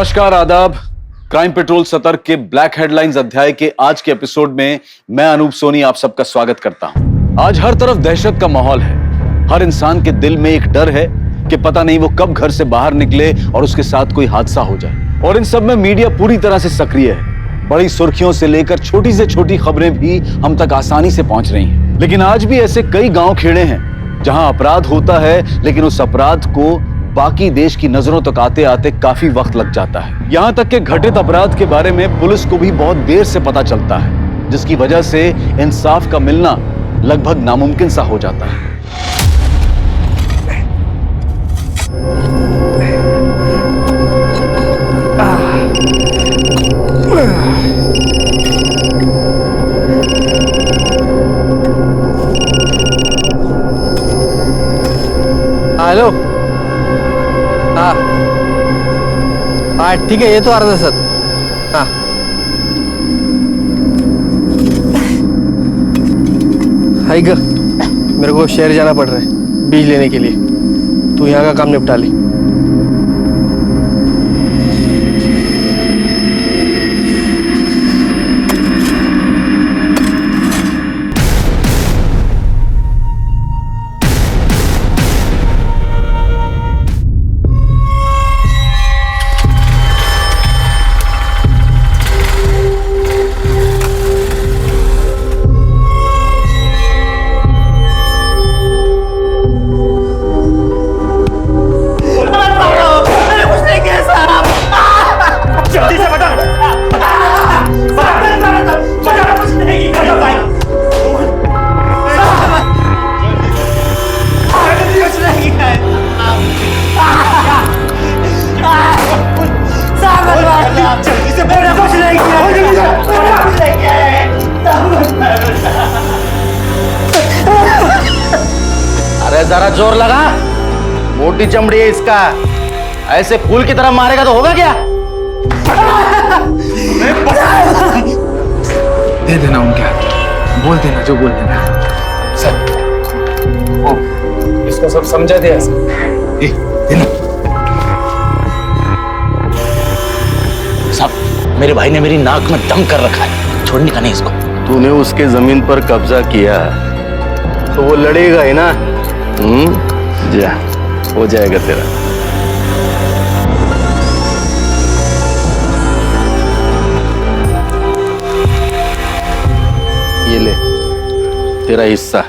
नमस्कार, आदाब। Crime petrol सतर्क के ब्लैक हेडलाइंस अध्याय के आज के एपिसोड में मैं अनूप सोनी आप सबका स्वागत करता हूं। आज हर तरफ दहशत का माहौल है। हर इंसान के दिल में एक डर है कि पता नहीं वो कब घर से बाहर निकले और उसके साथ कोई हादसा हो जाए। और इन सब में मीडिया पूरी तरह से सक्रिय है। बड़ी सुर्खियों से लेकर छोटी से छोटी खबरें भी हम तक आसानी से पहुंच रही हैं। लेकिन आज भी ऐसे कई गांव खेड़े हैं जहां अपराध होता है, लेकिन उस अपराध को बाकी देश की नजरों तक आते आते काफी वक्त लग जाता है। यहां तक कि घटित अपराध के बारे में पुलिस को भी बहुत देर से पता चलता है, जिसकी वजह से इंसाफ का मिलना लगभग नामुमकिन सा हो जाता है। हेलो। हाँ हाँ ठीक है, ये तो अर्धा सर। हाँ हाई ग, मेरे को शहर जाना पड़ रहा है बीज लेने के लिए। तू यहाँ का काम निपटा ले। अरे जरा जोर लगा, मोटी चमड़ी है इसका। ऐसे फूल की तरह मारेगा तो होगा क्या? दे देना उनके हाथ, बोल देना जो बोल देना। सर इसको सब समझा दिया सर। देना। साहब, मेरे भाई ने मेरी नाक में दम कर रखा है, छोड़ने का नहीं इसको। तूने उसके जमीन पर कब्जा किया तो वो लड़ेगा ही ना। जा, हो जाएगा तेरा। ये ले तेरा हिस्सा।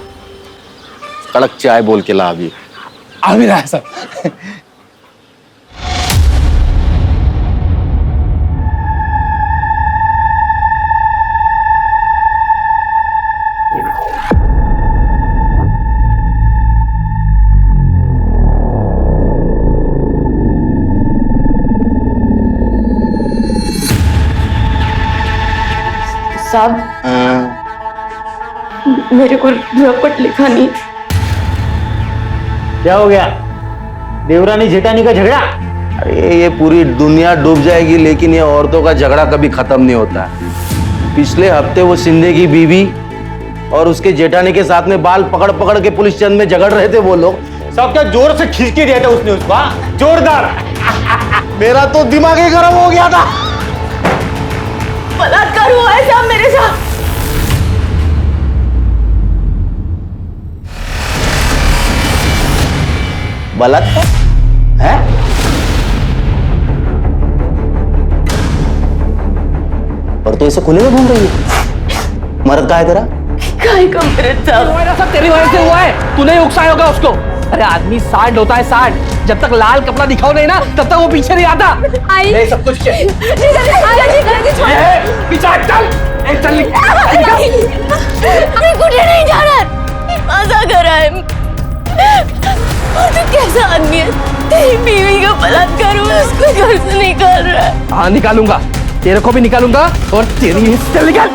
कड़क चाय बोल के ला अभी। आ भी रहा है सर। साहब, मेरे को रपट लिखा नहीं। क्या हो गया? देवरानी जेठानी का झगड़ा? अरे ये पूरी दुनिया डूब जाएगी, लेकिन ये औरतों का झगड़ा कभी खत्म नहीं होता। पिछले हफ्ते वो सिंधे की बीवी और उसके जेठानी के साथ में बाल पकड़ पकड़ के पुलिस चंद में झगड़ रहे थे वो लोग। सब क्या जोर से खींच के दिया था उसने उसको? जोरदार। मेरा तो दिमाग ही गर्म हो गया था। बलात्कार हुआ है साहब मेरे साथ। बलात्कार है? और तो इसे खुले में घूम रही है। मर्द कहाँ है तेरा? काय का मर्द साहब? सब तेरी वजह से हुआ है, तूने उकसाया होगा उसको। अरे आदमी सांड होता है, सांड। जब तक लाल कपड़ा दिखाओ नहीं ना, तब तक वो पीछे नहीं आता। नहीं सब कुछ चल। नहीं जा रहा, मजा कर रहा है। और तू कैसा आदमी है? तेरी बीवी का बलात्कार हुआ, उसको घर से निकाल रहा है। हाँ निकालूंगा, तेरे को भी निकालूंगा और तेरी हिस्से निकाल।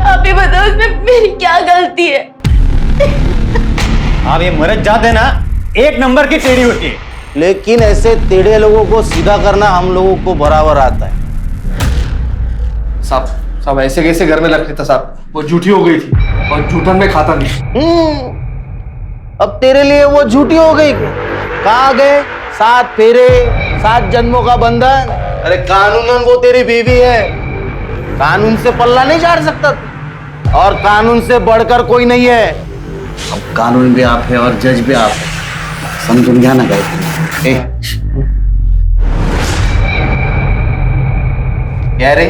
आप ही बताओ इसमें मेरी क्या गलती है? आप ये मर्द जाते ना, एक नंबर की टेढ़ी होती है। लेकिन ऐसे टेढ़े लोगों को सीधा करना हम लोगों को बराबर आता है। साहब ऐसे कैसे घर में रख लेता साहब? वो झूठी हो गई थी और झूठन में खाता नहीं। अब तेरे लिए वो झूठी हो गई। कहाँ गए 7 फेरे 7 जन्मों का बंधन? अरे कानूनन वो तेरी बीवी है, कानून से पल्ला नहीं झाड़ सकता तू। और कानून से बढ़कर कोई नहीं है। अब कानून भी आप है और जज भी आप है, समझ गया ना गायत्री? क्या रे,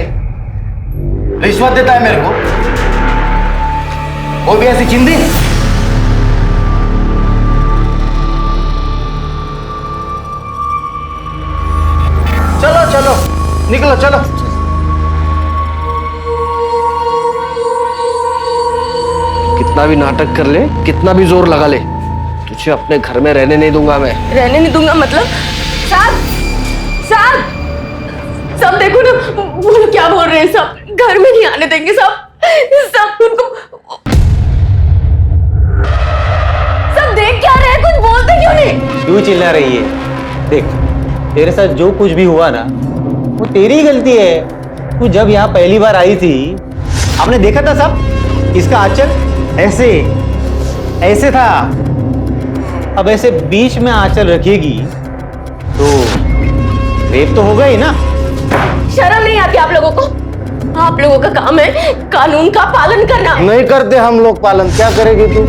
रिश्वत देता है मेरे को? वो भी ऐसी चिंदी? चलो चलो निकलो, चलो। कितना भी नाटक कर ले, कितना भी जोर लगा ले, तुझे अपने घर में रहने नहीं दूंगा मैं। रहने नहीं दूंगा मतलब? साहब, साहब, सब देखो ना, वो लोग क्या बोल रहे हैं। सब घर में नहीं आने देंगे। सब उनको, सब देख क्या रहे हैं, कुछ बोलते क्यों नहीं? क्यों चिल्ला रही है? देख, तेरे साथ जो कुछ भी हुआ ना, वो तेरी ही गलती है। तू जब यहाँ पहली बार आई थी, आपने देखा था सब, इसका आंचल ऐसे ऐसे था। अब ऐसे बीच में आंचल रखेगी तो रेप तो होगा ही ना। शर्म नहीं आती आप लोगों को? आप लोगों का काम है कानून का पालन करना। नहीं करते हम लोग पालन, क्या करेगी तू?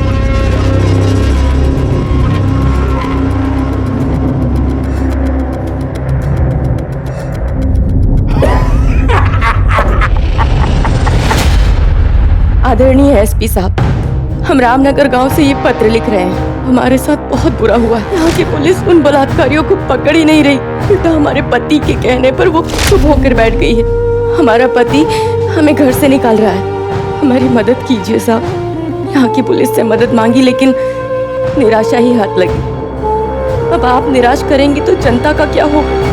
आदरणीय एसपी साहब, हम रामनगर गांव से ये पत्र लिख रहे हैं। हमारे साथ बहुत बुरा हुआ है। यहाँ की पुलिस उन बलात्कारियों को पकड़ ही नहीं रही। उल्टा हमारे पति के कहने पर वो चुप होकर बैठ गई है। हमारा पति हमें घर से निकाल रहा है। हमारी मदद कीजिए साहब। यहाँ की पुलिस से मदद मांगी लेकिन निराशा ही हाथ लगी। अब आप निराश करेंगी तो जनता का क्या होगा?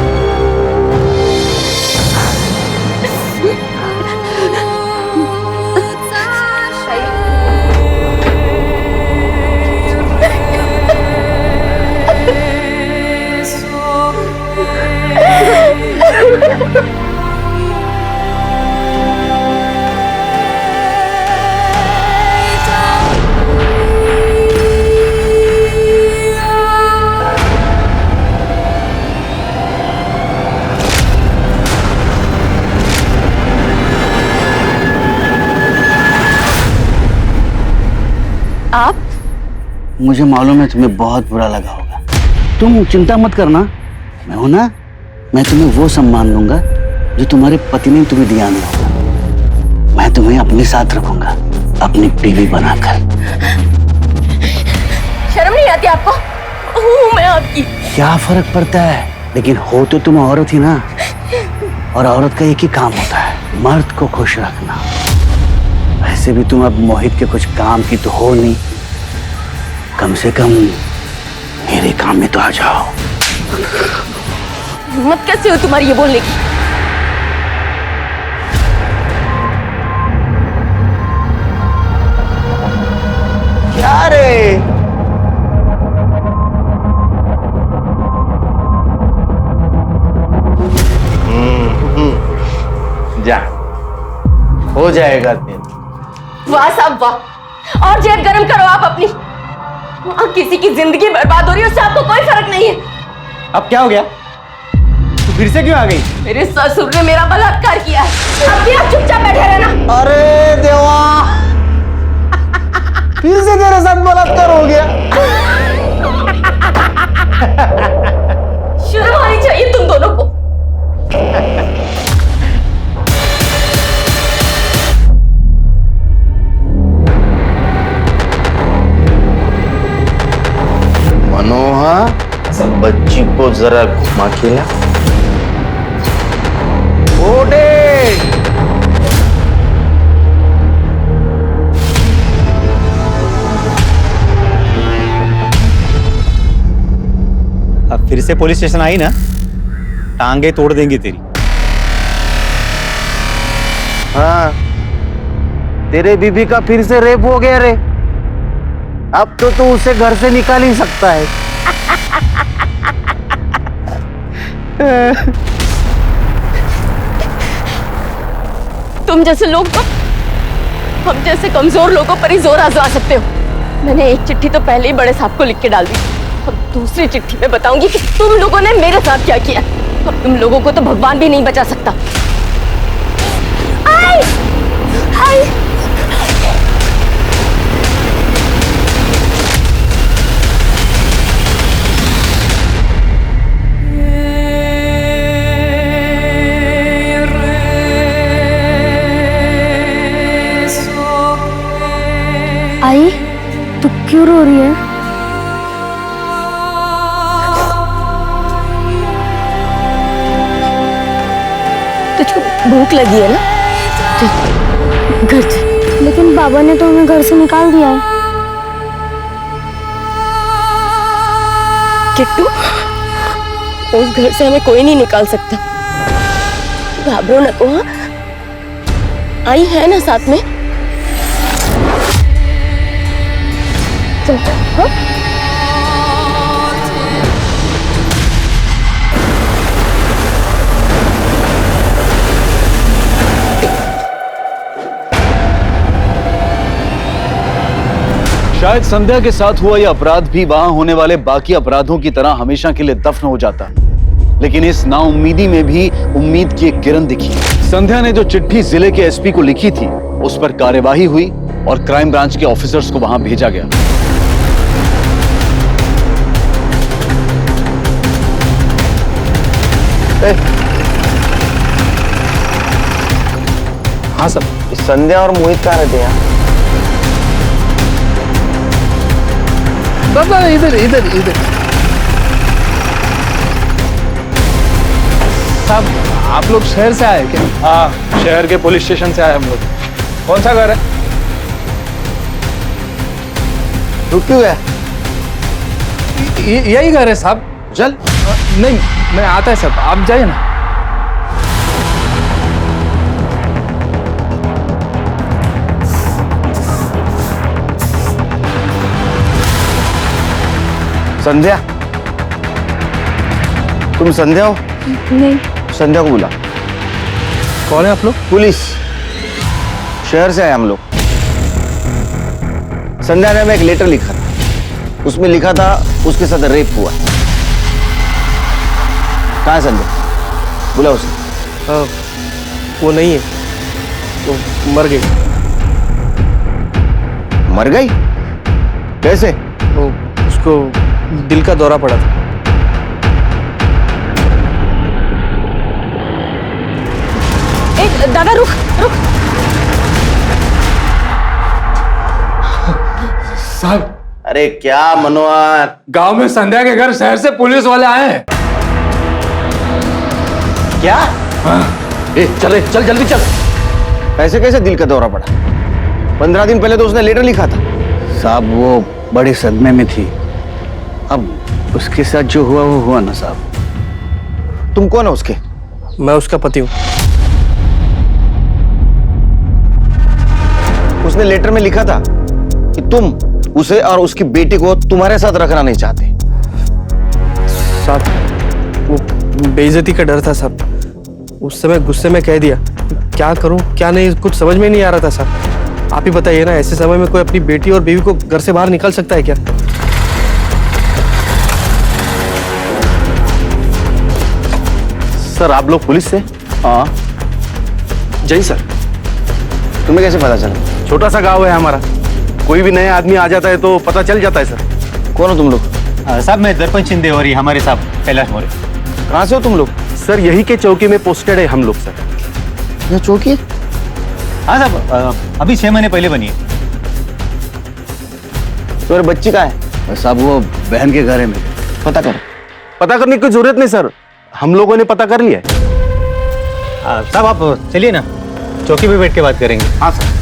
आप? मुझे मालूम है तुम्हें बहुत बुरा लगा होगा। तुम चिंता मत करना, मैं हूं ना। मैं तुम्हें वो सम्मान दूंगा जो तुम्हारे पति ने तुम्हें दिया नहीं होगा। मैं तुम्हें अपने साथ रखूंगा, अपनी बीवी बनाकर। शर्म नहीं आती आपको? हूँ मैं आपकी। क्या फर्क पड़ता है, लेकिन हो तो तुम औरत ही ना। और औरत का एक ही काम होता है, मर्द को खुश रखना। वैसे भी तुम अब मोहित के कुछ काम की तो हो नहीं, कम से कम मेरे काम में तो आ जाओ। हिम्मत कैसे हो तुम्हारी ये बोलने की? क्या रे? जा, हो जाएगा तेरा। वाह साहब वाह, और जेब गरम करो आप अपनी। वहां किसी की जिंदगी बर्बाद हो रही है, उससे आपको कोई फर्क नहीं है। अब क्या हो गया? तू फिर से क्यों आ गई? मेरे ससुर ने मेरा बलात्कार किया है। अब भी आप चुपचाप बैठे रहना। अरे देवा, फिर से तेरे साथ बलात्कार हो गया। शर्म आनी चाहिए तुम दोनों को। मनोहर, बच्ची को जरा घुमा खिला। ओडे, अब फिर से पुलिस स्टेशन आई ना, टांगे तोड़ देंगी तेरी। हाँ, तेरे बीबी का फिर से रेप हो गया रे। अब तो तू उसे घर से निकाल ही सकता है। तुम जैसे लोग तो हम जैसे कमजोर लोगों पर ही जोर आजमा सकते हो। मैंने एक चिट्ठी तो पहले ही बड़े साहब को लिख के डाल दी। अब दूसरी चिट्ठी में बताऊंगी कि तुम लोगों ने मेरे साथ क्या किया। अब तुम लोगों को तो भगवान भी नहीं बचा सकता। आई! आई! आई, तू क्यों रो रही है? तुझको भूख लगी है ना? घर चल। लेकिन बाबा ने तो हमें घर से निकाल दिया है। किट्टू, उस घर से हमें कोई नहीं निकाल सकता। घाबरो न को। हाँ? आई है ना साथ में? चल, हाँ? शायद संध्या के साथ हुआ यह अपराध भी वहां होने वाले बाकी अपराधों की तरह हमेशा के लिए दफन हो जाता, लेकिन इस नाउम्मीदी में भी उम्मीद की एक किरण दिखी। संध्या ने जो चिट्ठी जिले के एसपी को लिखी थी, उस पर कार्यवाही हुई और क्राइम ब्रांच के ऑफिसर्स को वहां भेजा गया। हाँ सब संध्या और मोहित कहाँ रहते हैं? बाबा इधर इधर इधर। साहब, आप लोग शहर से आए क्या? हाँ, शहर के पुलिस स्टेशन से आए हम लोग। कौन सा घर है? रुक क्यों गया? यही घर है साहब। चल। नहीं, मैं आता है साहब, आप जाइए ना। संध्या, तुम संध्या हो? नहीं। संध्या को बुला। कौन है आप लोग? पुलिस, शहर से आए हम लोग। संध्या ने हमें एक लेटर लिखा था, उसमें लिखा था उसके साथ रेप हुआ। कहाँ है संध्या? बुला उसे। वो नहीं है, वो मर गई। मर गई? कैसे? वो उसको दिल का दौरा पड़ा था। एक दादा रुक रुक। साहब, अरे क्या मनोहर, गांव में संध्या के घर शहर से पुलिस वाले आए हैं। क्या? चल जल्दी चल। ऐसे कैसे दिल का दौरा पड़ा? 15 दिन पहले तो उसने लेटर लिखा था। साहब वो बड़े सदमे में थी, अब उसके साथ जो हुआ वो हुआ ना साहब। तुम कौन हो उसके? मैं उसका पति हूँ। उसने लेटर में लिखा था कि तुम उसे और उसकी बेटी को तुम्हारे साथ रखना नहीं चाहते। साहब, वो बेइज्जती का डर था साहब। उस समय गुस्से में कह दिया। क्या करूं क्या नहीं कुछ समझ में नहीं आ रहा था साहब। आप ही बताइए ना, ऐसे समय में कोई अपनी बेटी और बीवी को घर से बाहर निकाल सकता है क्या? सर आप लोग पुलिस से? हाँ जी सर। तुम्हें कैसे पता चला? छोटा सा गांव है हमारा, कोई भी नया आदमी आ जाता है तो पता चल जाता है सर। कौन हो तुम लोग? साहब मैं दर्पण शिंदे और ये हमारे साहब कैलाश मौर्य। कहाँ से हो तुम लोग? सर यही के चौकी में पोस्टेड है हम लोग सर। यह चौकी? हाँ साहब, अभी 6 महीने पहले बनी है। तुम्हारी बच्ची कहाँ है? साहब वो बहन के घर है मेरे। पता करो। पता करने की जरूरत नहीं सर, हम लोगों ने पता कर लिया है। साहब आप चलिए ना, चौकी पे बैठ के बात करेंगे। हाँ सर।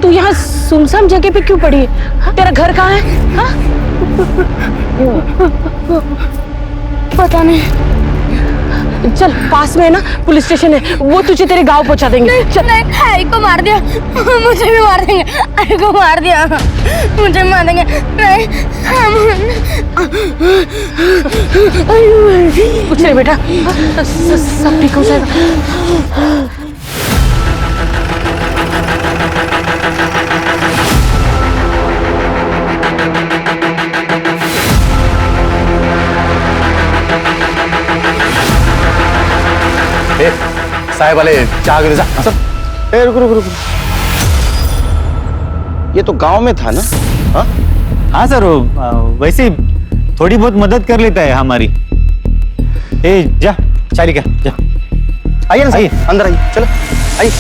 तू यहाँ सुनसान जगह पे क्यों पड़ी है? तेरा घर कहाँ है? हाँ? पता नहीं। चल पास में है ना पुलिस स्टेशन है, वो तुझे तेरे गांव पहुंचा देंगे। चल। नहीं, आई को मार दिया, मुझे भी मार देंगे। आई को मार दिया, मुझे मार देंगे। नहीं, कुछ नहीं बेटा, सब ठीक हो जाएगा। साहेब वाले चाह गिर जा ए रुको रुको रुको, ये तो गांव में था ना? हाँ हाँ सर, वैसे थोड़ी बहुत मदद कर लेता है हमारी। ए जा चाली का जा। आइए ना, आइए अंदर आइए, चलो आइए।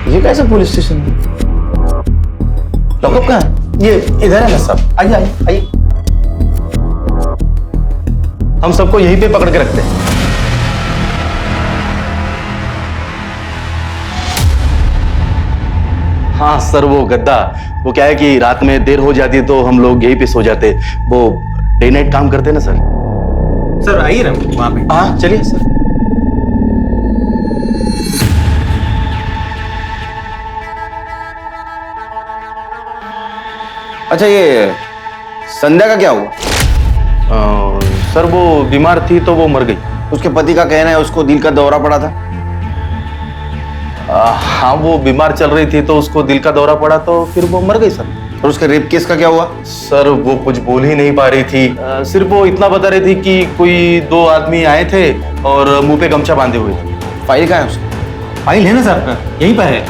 ये कैसे पुलिस स्टेशन है? लॉकअप कहाँ है? ये इधर है ना साहब। आइए आइए आइए। हम सबको यहीं पे पकड़ के रखते हैं। हाँ सर, वो गद्दा, वो क्या है कि रात में देर हो जाती है तो हम लोग यहीं पे सो जाते। वो डे नाइट काम करते हैं ना सर। सर आइए ना वहां पे। हाँ चलिए सर। अच्छा, ये संध्या का क्या हुआ? सर वो बीमार थी तो वो मर गई। उसके पति का कहना है उसको दिल का दौरा पड़ा था। हाँ, वो बीमार चल रही थी तो उसको दिल का दौरा पड़ा तो फिर वो मर गई सर। और उसके रेप केस का क्या हुआ? सर वो कुछ बोल ही नहीं पा रही थी, सिर्फ वो इतना बता रही थी कि कोई 2 आदमी आए थे और मुंह पे गमछा बांधे हुए थे। फाइल कहाँ है उसकी? फाइल है ना सर, यहीं पर है।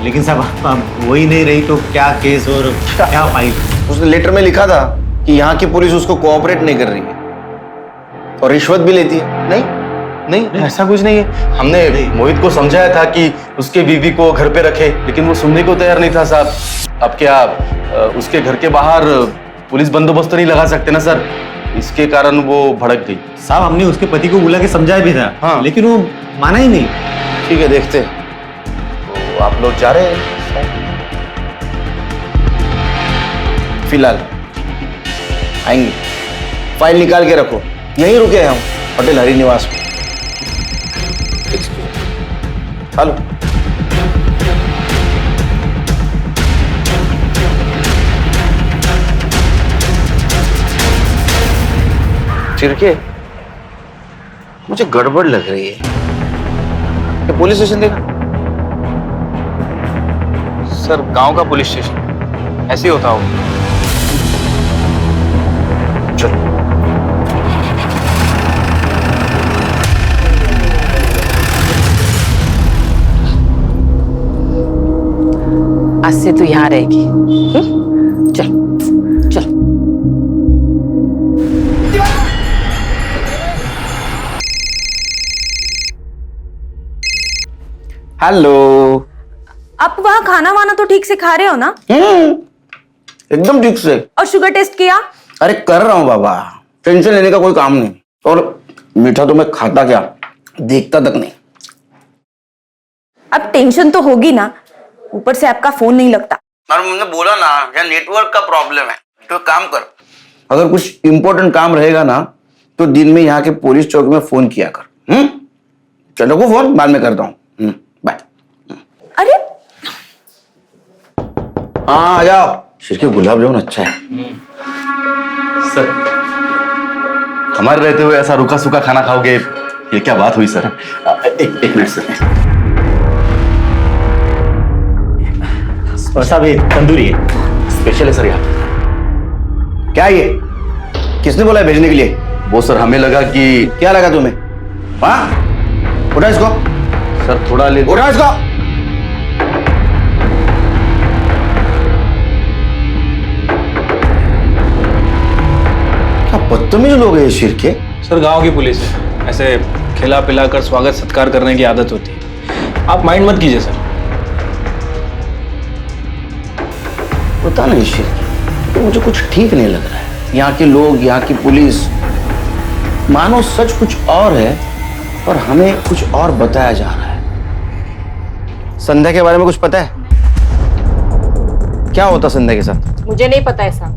लेकिन साहब अब वही नहीं रही तो क्या केस और क्या फाइल। उसने लेटर में लिखा था कि यहाँ की पुलिस उसको कोऑपरेट नहीं कर रही है और रिश्वत भी लेती है। नहीं नहीं, ऐसा कुछ नहीं है। हमने मोहित को समझाया था कि उसके बीवी को घर पे रखे, लेकिन वो सुनने को तैयार नहीं था साहब। अब क्या उसके घर के बाहर पुलिस बंदोबस्त तो नहीं लगा सकते ना सर, इसके कारण वो भड़क गई। साहब हमने उसके पति को बुला के समझाया भी था। हाँ। लेकिन वो माना ही नहीं। ठीक है, देखते हैं। तो आप लोग जा रहे हैं? फिलहाल आएंगे। फाइल निकाल के रखो, यहीं रुके हैं हम, होटल हरि निवास में। हेलो, चिरके, मुझे गड़बड़ लग रही है। ये पुलिस स्टेशन देखा? सर गांव का पुलिस स्टेशन ऐसे ही होता होगा। चलो। आज से तू यहाँ रहेगी। चल चल। हेलो। आप वहाँ खाना वाना तो ठीक से खा रहे हो ना? एकदम ठीक से। और शुगर टेस्ट किया? अरे कर रहा हूँ बाबा, टेंशन लेने का कोई काम नहीं। और मीठा तो मैं खाता क्या, देखता तक नहीं। अब टेंशन तो होगी ना, ऊपर से आपका फोन नहीं लगता। और मैंने बोला ना, यहाँ नेटवर्क का प्रॉब्लम है। तो काम कर, अगर कुछ इंपॉर्टेंट काम रहेगा ना तो दिन में यहाँ के पुलिस चौक में फोन किया कर। चलो को फोन बाद में करता हूँ। बाय। अरे हाँ आ जाओ। शिरके गुलाब जामुन अच्छा है। सर, हमारे रहते हुए ऐसा रूखा सूखा खाना खाओगे, ये क्या बात हुई सर? एक मिनट सर। और साहब ये तंदूरी है, स्पेशल है सर यहाँ। क्या ये, किसने बोला है भेजने के लिए? वो सर हमें लगा कि क्या लगा तुम्हें? हाँ उठा इसको, सर थोड़ा ले। उठा इसको। क्या बदतमीज लोग हैं ये शिरके। सर गांव की पुलिस है, ऐसे खिला पिला कर स्वागत सत्कार करने की आदत होती है। आप माइंड मत कीजिए सर। पता नहीं शिरके, तो मुझे कुछ ठीक नहीं लग रहा है। यहाँ के लोग, यहाँ की पुलिस, मानो सच कुछ और है और हमें कुछ और बताया जा रहा है। संध्या के बारे में कुछ पता है? क्या होता संध्या के साथ? मुझे नहीं पता ऐसा।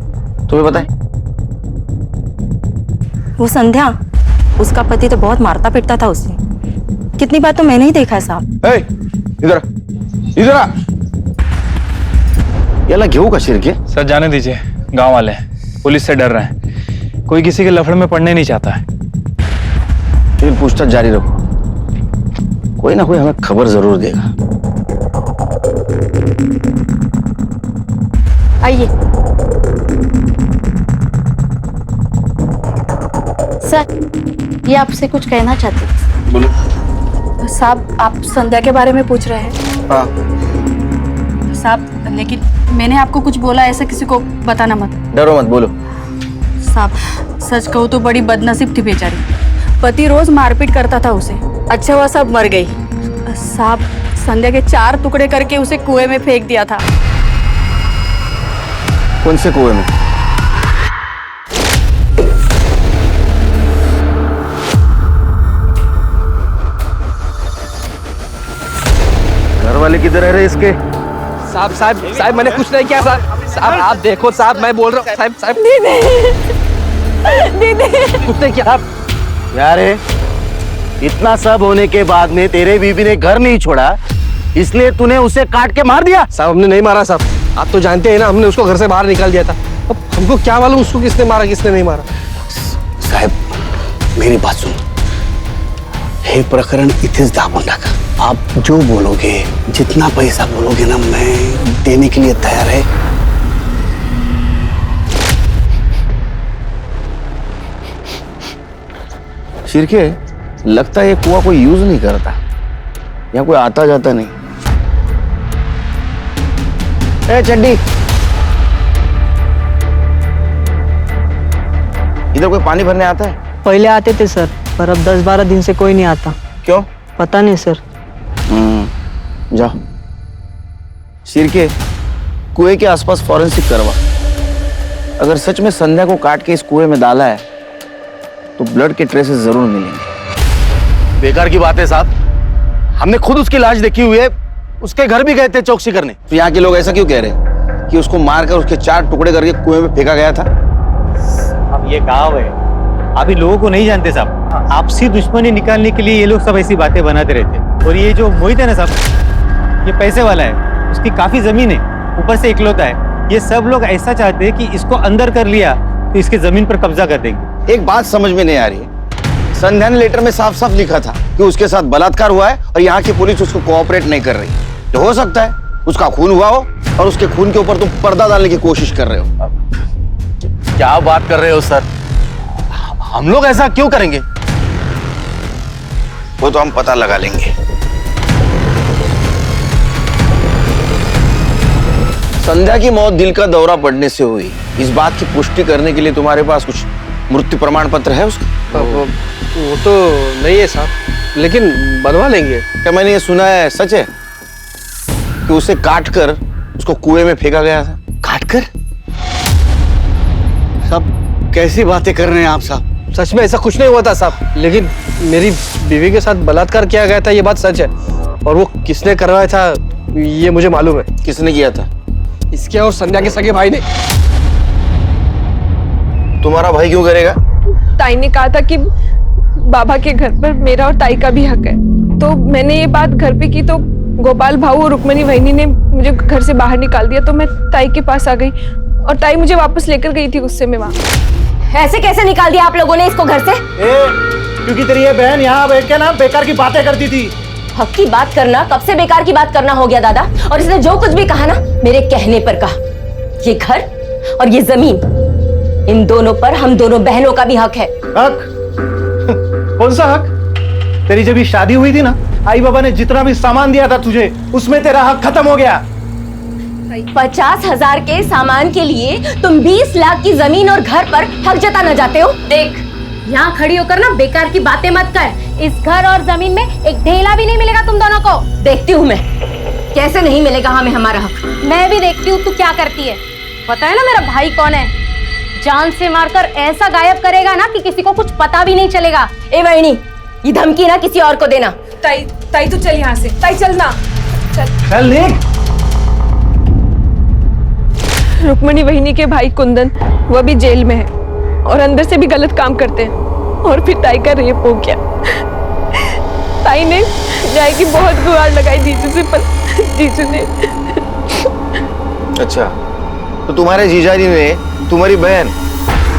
तुम्हें पता है? वो संध्या, उसका पति तो बहुत मारता पीटता था उसे। कितनी बार तो मैंने ही देखा है साहब। इधर इधर आ। याला घेऊ का शिरके? सर जाने दीजिए, गांव वाले हैं, पुलिस से डर रहे हैं। कोई किसी के लफड़े में पड़ने नहीं चाहता है। फिर पूछताछ जारी रखो, कोई ना कोई हमें खबर जरूर देगा। आइए। सर, ये आपसे कुछ कहना चाहते हैं। बोलो। साहब, आप संध्या के बारे में पूछ रहे हैं। हाँ। साहब, लेकिन मैंने आपको कुछ बोला ऐसा किसी को बताना मत। डरो मत, बोलो। साहब, सच कहूँ तो बड़ी बदनसीब थी बेचारी। पति रोज मारपीट करता था उसे। अच्छा हुआ साहब मर गई। साहब, संध्या के 4 टुकड़े करके उसे कुएं में फेंक दिया था। कौन से कुएं में? घर वाले किधर है रे इसके? साहब साहब साहब, मैंने कुछ नहीं किया साहब। साहब आप देखो साहब, मैं बोल रहा हूँ साहब साहब। दीदी, कुछ नहीं किया साहब। यार इतना सब होने के बाद में तेरे बीवी ने घर नहीं छोड़ा, इसलिए तूने उसे काट के मार दिया? साहब हमने नहीं मारा साहब, आप तो जानते हैं ना, हमने उसको घर से बाहर निकाल दिया था। अब हमको क्या मालूम उसको किसने मारा किसने नहीं मारा। साहेब मेरी बात सुन, हे प्रकरण इथेच दाबून टाका। आप जो बोलोगे, जितना पैसा बोलोगे ना, मैं देने के लिए तैयार है। शिरके, लगता है ये कुआं कोई यूज नहीं करता, यहाँ कोई आता जाता नहीं। ए चड्डी, इधर कोई पानी भरने आता है? पहले आते थे सर, पर अब 10-12 दिन से कोई नहीं आता। क्यों? पता नहीं सर। जाओ। शिरके, कुएं के आसपास फॉरेंसिक करवा। अगर सच में संध्या को काट के इस कुएं में डाला है तो ब्लड के ट्रेसेस जरूर मिलेंगे। बेकार की बात है साहब, हमने खुद उसकी लाश देखी हुई है, उसके घर भी गए थे चौकसी करने। तो यहाँ के लोग ऐसा क्यों कह रहे हैं कि उसको मारकर उसके 4 टुकड़े करके कुएं में फेंका गया था? अब ये गाँव है, अभी लोगों को नहीं जानते साहब। आपसी दुश्मनी निकालने के लिए ये लोग सब ऐसी बातें बनाते रहते। और ये जो मोहित है ना साहब, ये पैसे वाला है, उसकी काफी जमीन है, ऊपर से इकलौता है। ये सब लोग ऐसा चाहते हैं कि इसको अंदर कर लिया तो इसके जमीन पर कब्जा कर देंगे। एक बात समझ में नहीं आ रही है, संध्या ने लेटर में साफ साफ लिखा था कि उसके साथ बलात्कार हुआ है और यहाँ की पुलिस उसको कोऑपरेट नहीं कर रही। तो हो सकता है उसका खून हुआ हो और उसके खून के ऊपर तुम पर्दा डालने की कोशिश कर रहे हो। क्या बात कर रहे हो सर, हम लोग ऐसा क्यों करेंगे? वो तो हम पता लगा लेंगे। संध्या की मौत दिल का दौरा पड़ने से हुई, इस बात की पुष्टि करने के लिए तुम्हारे पास कुछ मृत्यु प्रमाण पत्र है उसका? वो तो नहीं है साहब, लेकिन बनवा लेंगे। क्या मैंने ये सुना है सच है कि उसे काट कर उसको कुएं में फेंका गया था? काट कर? साहब कैसी बातें कर रहे हैं आप साहब? सच में ऐसा कुछ नहीं हुआ था साहब, लेकिन मेरी बीवी के साथ बलात्कार किया गया था, ये बात सच है। और वो किसने करवाया था ये मुझे मालूम है। किसने किया था? इसके और संध्या के सगे भाई ने। तुम्हारा भाई क्यों करेगा? ताई ने कहा था कि बाबा के घर पर मेरा और ताई का भी हक है, तो मैंने ये बात घर पे की तो गोपाल भाऊ और रुक्मणी वहिनी ने मुझे घर से बाहर निकाल दिया। तो मैं ताई के पास आ गई और ताई मुझे वापस लेकर गई थी गुस्से में वहां। ऐसे कैसे निकाल दिया आप लोगों ने इसको घर से? क्योंकि तेरी ये बहन यहाँ बैठ के ना बेकार की बातें करती थी। हक की बात करना कब से बेकार की बात करना हो गया दादा? और इसने जो कुछ भी कहा ना मेरे कहने पर कहा। ये घर और ये जमीन, इन दोनों पर हम दोनों बहनों का भी हक है। हक? कौन सा हक? तेरी जब ये शादी हुई थी ना, आई बाबा ने जितना भी सामान दिया था तुझे, उसमें तेरा हक खत्म हो गया। 50,000 के सामान के लिए तुम 20 लाख की जमीन और घर पर हक जताना जाते हो? देख, यहाँ खड़ी होकर ना बेकार की बातें मत कर। इस घर और जमीन में एक ढेला भी नहीं मिलेगा तुम दोनों को। देखती हूँ मैं कैसे नहीं मिलेगा हमें हमारा हक। मैं भी देखती हूँ तू क्या करती है। पता है ना मेरा भाई कौन है? जान से मारकर ऐसा गायब करेगा ना कि किसी को कुछ पता भी नहीं चलेगा। ए वहिनी, ये धमकी ना किसी और को देना। ताई तू चल यहाँ से। ताई चलना। चल निक। रुक्मणी वहिनी के भाई कुंदन, वह भी जेल में है और अंदर से भी गलत काम करते हैं। और फिर ताई का रेप हो गया। ताई ने न्याय की बहुत गुहार लगाई जीजू से, पर जीजू ने। अच्छा, तो तुम्हारे जीजाजी ने तुम्हारी बहन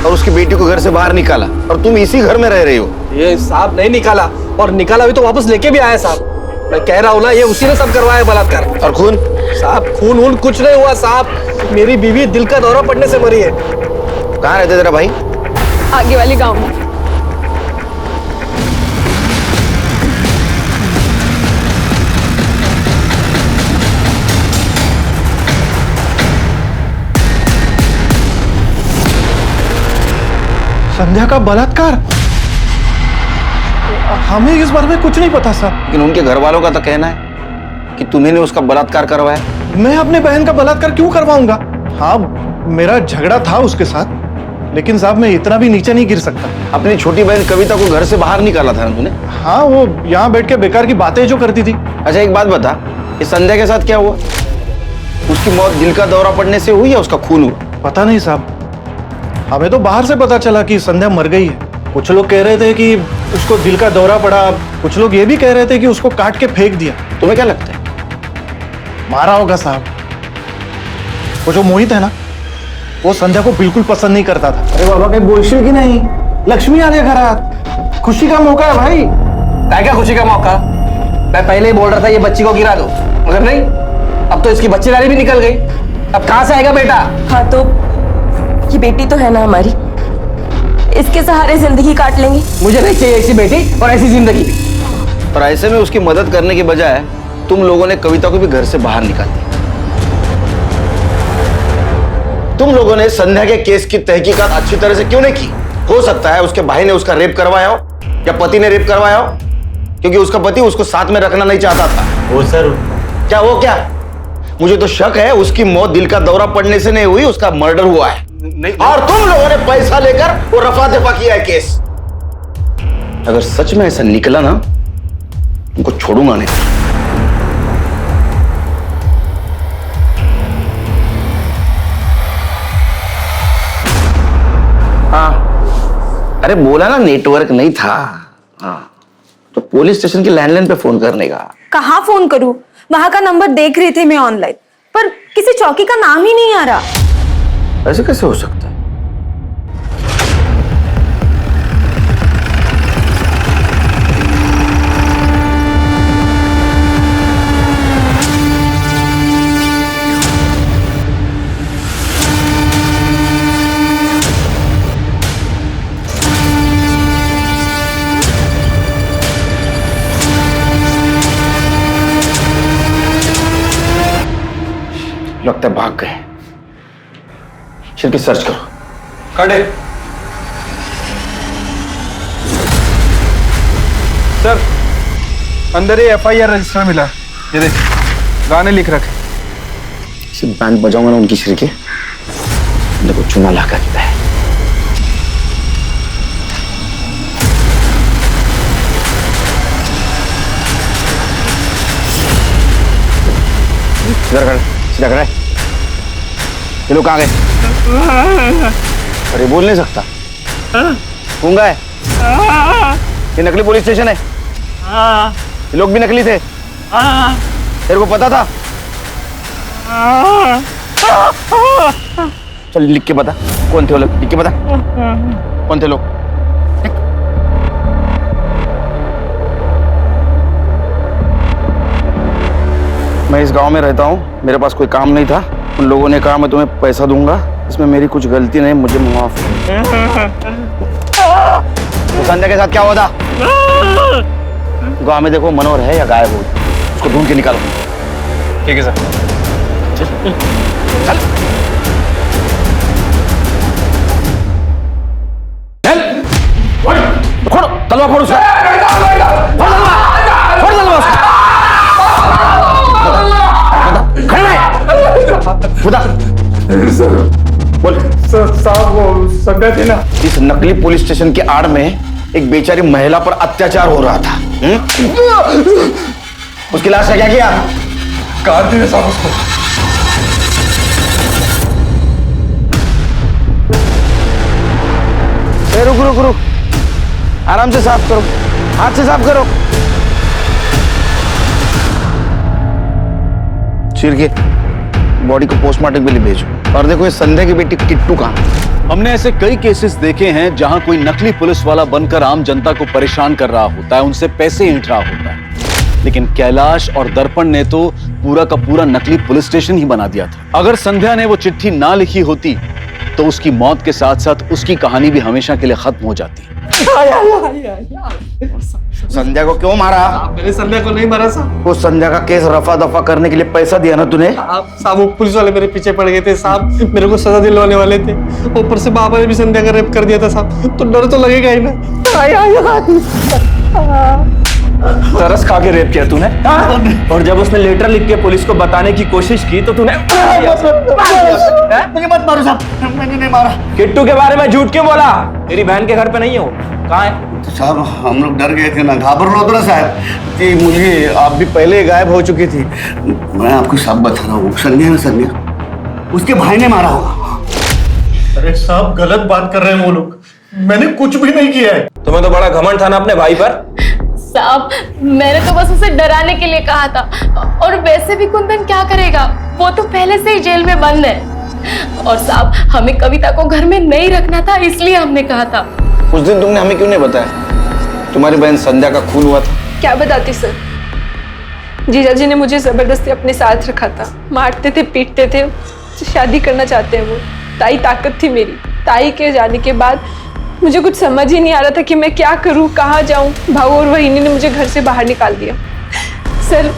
और उसकी बेटी को घर से बाहर निकाला और तुम इसी घर में रह रही हो? ये साहब नहीं निकाला, और निकाला भी तो वापस लेके भी आया साहब। मैं कह रहा हूँ ना, ये उसी ने सब करवाया बलात्कार। और खून? साहब खून कुछ नहीं हुआ साहब, मेरी बीवी दिल का दौरा पड़ने से मरी है। कहाँ रहते तेरा भाई? आगे वाले गांव में। संध्या का बलात्कार? हमें इस बारे में कुछ नहीं पता सर। लेकिन उनके घर वालों का तो कहना है कि तुम्ही ने उसका बलात्कार करवाया। मैं अपने बहन का बलात्कार क्यों करवाऊंगा? हाँ, मेरा झगड़ा था उसके साथ, लेकिन साहब मैं इतना भी नीचे नहीं गिर सकता। अपनी छोटी बहन कविता को घर से बाहर निकाला था ना तूने? हाँ, वो यहाँ बैठ के बेकार की बातें जो करती थी। अच्छा एक बात बता, इस संध्या के साथ क्या हुआ? उसकी मौत दिल का दौरा पड़ने से हुई या उसका खून हुआ? पता नहीं साहब, हमें तो बाहर से पता चला कि संध्या मर गई है। कुछ लोग कह रहे थे कि उसको दिल का दौरा पड़ा, कुछ लोग ये भी कह रहे थे कि उसको काट के फेंक दिया। तुम्हें क्या लगता है? मारा होगा साहब। वो जो मोहित है ना, वो संध्या को बिल्कुल पसंद नहीं करता था। अरे बाबा कहीं बोलशील की नहीं? लक्ष्मी आ रही है घरात, खुशी का मौका है भाई। क्या खुशी का मौका? मैं पहले ही बोल रहा था ये बच्ची को गिरा दो, मगर नहीं, अब तो इसकी बच्चेदारी भी निकल गई। अब कहां से आएगा बेटा? हाँ तो ये बेटी तो है ना हमारी, इसके सहारे जिंदगी काट लेंगे। मुझे नहीं चाहिए ऐसी बेटी और ऐसी जिंदगी। और ऐसे में उसकी मदद करने के बजाय तुम लोगों ने कविता को भी घर से बाहर निकाल दिया। तुम लोगों ने संध्या के केस की तहकीकात अच्छी तरह से क्यों नहीं की? हो सकता है उसके भाई ने उसका रेप करवाया हो या पति ने रेप करवाया हो, क्योंकि उसका पति उसको साथ में रखना नहीं चाहता था। वो सर क्या वो क्या? मुझे तो शक है उसकी मौत दिल का दौरा पड़ने से नहीं हुई, उसका मर्डर हुआ है। नहीं। और तुम लोगों ने पैसा लेकर वो रफा दफा किया है केस। अगर सच में ऐसा निकला ना, तुमको छोड़ूंगा नहीं। हाँ, अरे बोला ना नेटवर्क नहीं था। हाँ, तो पुलिस स्टेशन की लैंडलाइन पे फोन करने का। कहाँ फोन करूं? वहां का नंबर देख रही थी मैं ऑनलाइन, पर किसी चौकी का नाम ही नहीं आ रहा। ऐसे कैसे हो सकता है? लगता है भाग गए। शिरकी सर्च करो। काटे सर, अंदर ये FIR रजिस्टर मिला। ये देख, गाने लिख रखे। सिर्फ बैंड बजाऊंगा ना उनकी शिरकी, देखो चुना लाका किया है। सीधा कर। ये लोग कहाँ गए? अरे बोल नहीं सकता। गूंगा है? ये नकली पुलिस स्टेशन है। ये लोग भी नकली थे। तेरे को पता था? चल लिख के बता, कौन थे वो लोग? लिख के बता, कौन थे लोग? मैं इस गांव में रहता हूँ, मेरे पास कोई काम नहीं था। उन लोगों ने कहा मैं तुम्हें पैसा दूंगा, इसमें मेरी कुछ गलती नहीं, मुझे माफ। तो संध्या के साथ क्या हुआ था? गांव में देखो मनोहर है या गायब हो, उसको ढूंढ के निकालो। ठीक है सर। चल। फोड़ो तलवार, फोड़ो उसका। फोड़ तलवार उसका। खुदा बोल। साहब वो संध्या थी ना, इस नकली पुलिस स्टेशन के आड़ में एक बेचारी महिला पर अत्याचार हो रहा था। उसकी लाश का क्या किया? काट दिया साहब उसको। रुक रुक रुक, आराम से साफ करो, हाथ से साफ करो। चीर के बॉडी को पोस्टमार्टम के लिए भेजो। और देखो ये संध्या की बेटी किट्टू कहाँ? हमने ऐसे कई केसेस देखे हैं जहां कोई नकली पुलिस वाला बनकर आम जनता को परेशान कर रहा होता है, उनसे पैसे ऐंठ रहा होता है, लेकिन कैलाश और दर्पण ने तो पूरा का पूरा नकली पुलिस स्टेशन ही बना दिया था। अगर संध्या ने वो चिट्ठी ना लिखी होती तो उसकी मौत के साथ साथ उसकी कहानी भी हमेशा के लिए खत्म हो जाती। संध्या को क्यों मारा? मैंने संध्या को नहीं मारा साहब। वो संध्या का केस रफा दफा करने के लिए पैसा दिया ना तूने? आप साहब, वो पुलिस वाले मेरे पीछे पड़ गए थे साहब, मेरे को सजा दिलवाने वाले थे। ऊपर से बाबा ने भी संध्या का रेप कर दिया था साहब, तो डर तो लगेगा ही ना। तरस खा के रेप किया तूने, और जब उसने लेटर लिख के पुलिस को बताने की कोशिश की तो तूने मुझे मत मारो साहब, मैंने नहीं मारा। किट्टू के बारे में झूठ क्यों बोला? तेरी बहन के घर पे नहीं हो, कहाँ है? तो साहब हम लोग डर गए थे ना, घाबर लो ना साहब कि मुझे आप भी पहले गायब हो चुकी थी। मैं आपको सब बता रहा हूँ, संध्या ना संध्या उसके भाई ने मारा होगा। अरे साहब गलत बात कर रहे हैं वो लोग, मैंने कुछ भी नहीं किया है। तुम्हें तो बड़ा घमंड था ना अपने भाई पर। साहब मैंने तो बस उसे डराने के लिए कहा था, और वैसे भी कुंदन क्या करेगा, वो तो पहले से ही जेल में बंद है। और साहब हमें कविता को घर में नहीं रखना था, इसलिए हमने कहा था। उस दिन तुमने हमें क्यों नहीं बताया तुम्हारी बहन संध्या का खून हुआ था? क्या बताती सर, जीजाजी ने मुझे जबरदस्ती अपने साथ रखा था, मारते थे पीटते थे, शादी करना चाहते हैं वो। ताई ताकत थी मेरी, ताई के जाने के बाद मुझे कुछ समझ ही नहीं आ रहा था कि मैं क्या करूं, कहाँ जाऊं। भाऊ और वहीनी ने मुझे घर से बाहर निकाल दिया। सर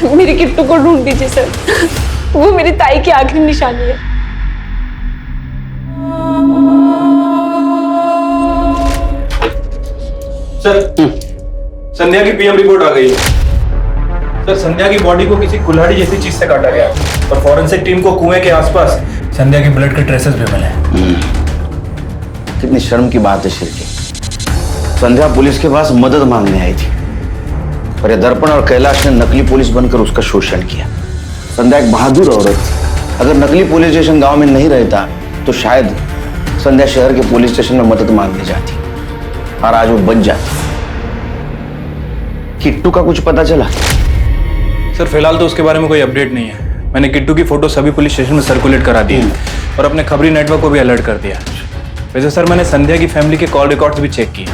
मेरे किट्टू को ढूंढ दीजिए सर, वो मेरी ताई की आखिरी निशानी है। सर संध्या की पीएम रिपोर्ट आ गई है। सर संध्या की बॉडी को किसी कुल्हाड़ी जैसी चीज से काटा गया, और फॉरेंसिक टीम को कुएं के आसपास संध्या के ब्लड के ट्रेसेस भी मिले। कितनी शर्म की बात है शिरके, संध्या पुलिस के पास मदद मांगने आई थी, और ये दर्पण और कैलाश ने नकली पुलिस बनकर उसका शोषण किया। संध्या एक बहादुर औरत थी, अगर नकली पुलिस स्टेशन गांव में नहीं रहता तो शायद संध्या शहर के पुलिस स्टेशन में मदद मांगने जाती, और आज वो बच जाती। किट्टू का कुछ पता चला? सर फिलहाल तो उसके बारे में कोई अपडेट नहीं है। मैंने किट्टू की फोटो सभी पुलिस स्टेशन में सर्कुलेट करा दी है, और अपने खबरी नेटवर्क को भी अलर्ट कर दिया। वैसे सर मैंने संध्या की फैमिली के कॉल रिकॉर्ड्स भी चेक किए।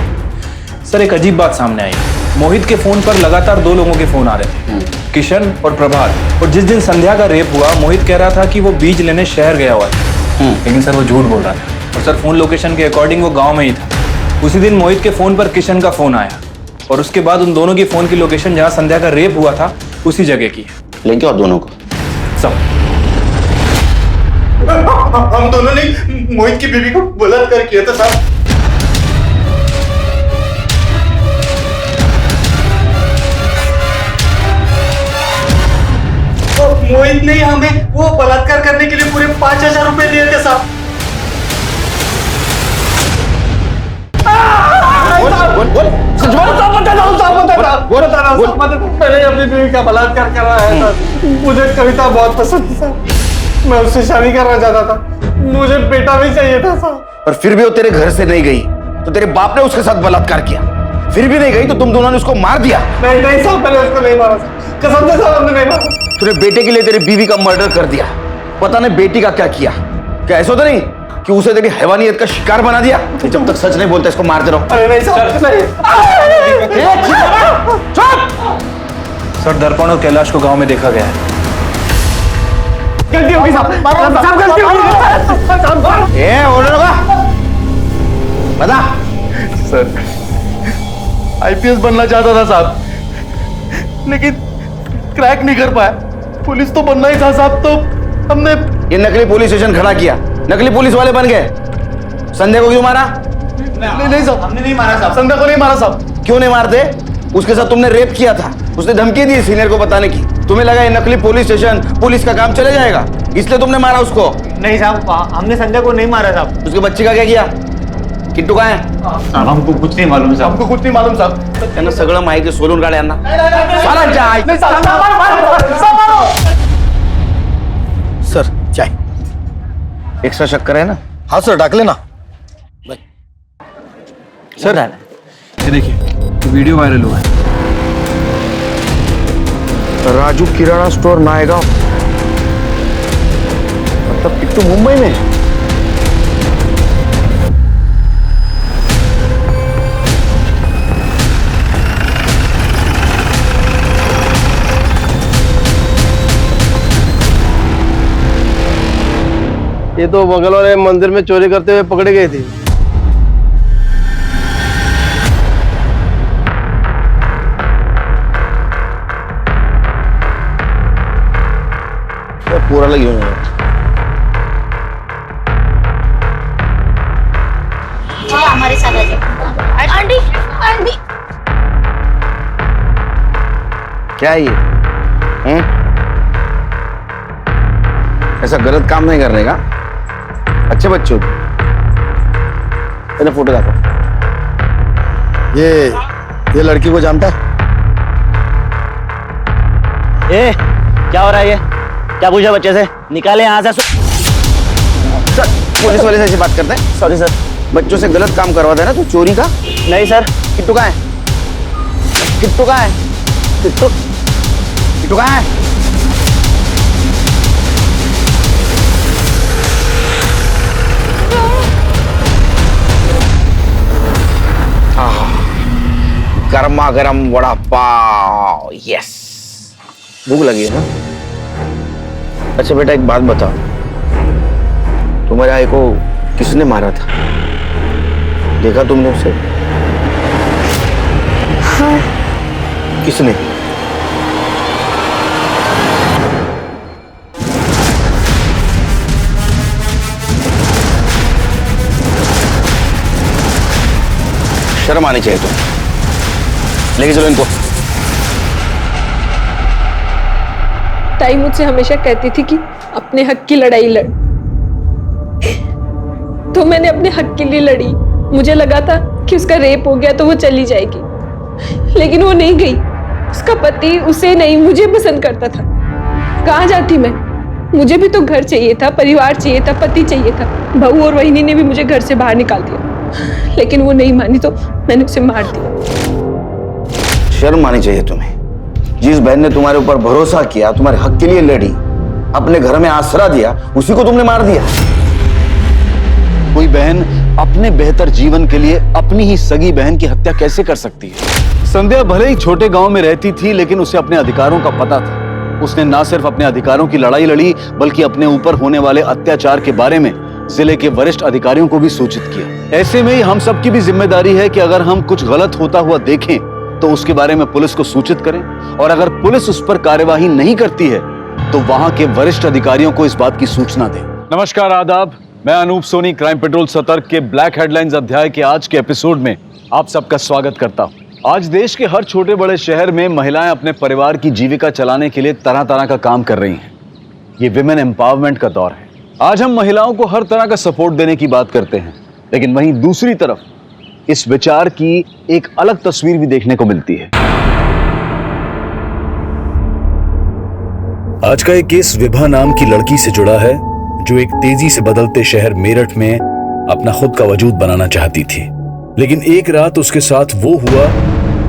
सर एक अजीब बात सामने आई, मोहित के फोन पर लगातार 2 लोगों के फोन आ रहे थे, किशन और प्रभात। और जिस दिन संध्या का रेप हुआ, मोहित कह रहा था कि वो बीज लेने शहर गया हुआ था, लेकिन सर वो झूठ बोल रहा था। और सर फोन लोकेशन के अकॉर्डिंग वो गाँव में ही था। उसी दिन मोहित के फोन पर किशन का फोन आया, और उसके बाद उन दोनों की फोन की लोकेशन जहाँ संध्या का रेप हुआ था उसी जगह की है। लेकिन और दोनों को सब हम दोनों ने मोहित की बीवी को बलात्कार किया था साहब। मोहित ने हमें वो बलात्कार करने के लिए पूरे 5,000 रुपए दिए थे साहब। मैंने अपनी बीवी का बलात्कार करा है। मुझे कविता बहुत पसंद थी साहब, मैं उससे शादी करना चाहता था, मुझे बेटा भी चाहिए था साहब। पर फिर भी वो तेरे घर से नहीं गई तो तेरे बाप ने उसके साथ बलात्कार किया, फिर भी नहीं गई तो तुम दोनों ने उसको मार दिया। नहीं नहीं साहब, मैंने उसको नहीं मारा साहब, कसम से साहब हमने नहीं मारा। तूने बेटे के लिए तेरी बीवी का मर्डर कर दिया, पता नहीं बेटी का क्या किया। क्या ऐसा तो नहीं कि उसे तेरी हैवानियत का शिकार बना दिया? जब तक सच नहीं बोलता इसको मारते रहो। अरे नहीं साहब, नहीं। सर दर्पण और कैलाश को गांव में देखा गया है। गलती होगी साहब, गलती होगी। ए ऑर्डर होगा बता। सर आईपीएस बनना चाहता था साहब, लेकिन क्रैक नहीं कर पाया। पुलिस तो बनना ही था साहब, तो हमने ये नकली पुलिस स्टेशन खड़ा किया, नकली पुलिस वाले बन गए। संध्या को क्यों मारा? नहीं साहब, हमने नहीं मारा साहब। संध्या को नहीं मारा साहब। क्यों नहीं मारते? उसके साथ तुमने रेप किया था, उसने धमकी दी सीनियर को बताने की। तुम्हें लगा ये नकली पुलिस स्टेशन पुलिस का काम चले जाएगा, इसलिए तुमने मारा उसको। नहीं साहब, हमने संध्या को नहीं मारा साहब। उसके बच्चे का क्या किया? किट्टू कहाँ है? हमको कुछ नहीं मालूम साहब। हमको कुछ नहीं मालूम साहब। त्यांना सगळं माहिती सोलून काढ यांना। सर चाय एक्स्ट्रा शक्कर है ना? हाँ सर डाक लेना। सर ये देखिए वीडियो वायरल हुआ है। राजू किराना स्टोर नायगांव, मतलब किट्टू मुंबई में। ये तो बगल वाले मंदिर में चोरी करते हुए पकड़े गए थे। पूरा लगी हुई है। हमारे साथ आ जाओ। आंटी आंटी क्या है ये? ऐसा गलत काम नहीं करने का। अच्छे बच्चों तेरे फोटो देखो। ये लड़की को जानता है? ए, क्या हो रहा है ये? क्या पूछा बच्चे से? निकाले यहाँ से। सर, पुलिस वाले से ऐसी बात करते हैं? Sorry sir. बच्चों से गलत काम करवाते हैं ना, तो चोरी का? नहीं सर। किट्टू कहाँ है? किट्टू कहाँ है? किट्टू किट्टू कहाँ है? गर्मा गर्म वड़ा पाव। यस, भूख लगी है ना? अच्छा बेटा, एक बात बताओ, तुम्हारे भाई को किसने मारा था? देखा तुमने उसे? हाँ। किसने? शर्म आनी चाहिए तुम्हें। लेके चलो इनको। ताई मुझसे हमेशा कहती थी कि अपने हक की लड़ाई लड़, तो मैंने अपने हक के लिए लड़ी। मुझे लगा था कि उसका रेप हो गया तो वो चली जाएगी, लेकिन वो नहीं गई। उसका पति उसे नहीं, मुझे पसंद करता था। कहाँ जाती मैं? मुझे भी तो घर चाहिए था, परिवार चाहिए था, पति चाहिए था। बहू और वहिनी ने भी मुझे घर से बाहर निकाल दिया, लेकिन वो नहीं मानी तो मैंने उसे मार दिया। शर्म आनी चाहिए तुम्हें। जिस बहन ने तुम्हारे ऊपर भरोसा किया, तुम्हारे हक के लिए लड़ी, अपने घर में आसरा दिया, उसी को तुमने मार दिया। कोई बहन अपने बेहतर जीवन के लिए अपनी ही सगी बहन की हत्या कैसे कर सकती है? संध्या भले ही छोटे गांव में रहती थी, लेकिन उसे अपने अधिकारों का पता था। उसने ना सिर्फ अपने अधिकारों की लड़ाई लड़ी, बल्कि अपने ऊपर होने वाले अत्याचार के बारे में जिले के वरिष्ठ अधिकारियों को भी सूचित किया। ऐसे में ही हम सबकी भी जिम्मेदारी है कि अगर हम कुछ गलत होता हुआ देखें तो उसके बारे में पुलिस को सूचित करें, और अगर पुलिस उस पर कार्यवाही नहीं करती है तो वहां के वरिष्ठ अधिकारियों को इस बात की सूचना दें। नमस्कार, आदाब। मैं अनूप सोनी क्राइम पेट्रोल सतर्क के ब्लैक हेडलाइंस अध्याय के आज के एपिसोड में आप सबका स्वागत करता हूं। आज देश के हर छोटे बड़े शहर में महिलाएं अपने परिवार की जीविका चलाने के लिए तरह तरह का काम कर रही हैं। ये विमेन एम्पावरमेंट का दौर है। आज हम महिलाओं को हर तरह का सपोर्ट देने की बात करते हैं, लेकिन वहीं दूसरी तरफ इस विचार की एक अलग तस्वीर भी देखने को मिलती है। आज का एक केस विभा नाम की लड़की से जुड़ा है, जो एक तेजी से बदलते शहर मेरठ में अपना खुद का वजूद बनाना चाहती थी, लेकिन एक रात उसके साथ वो हुआ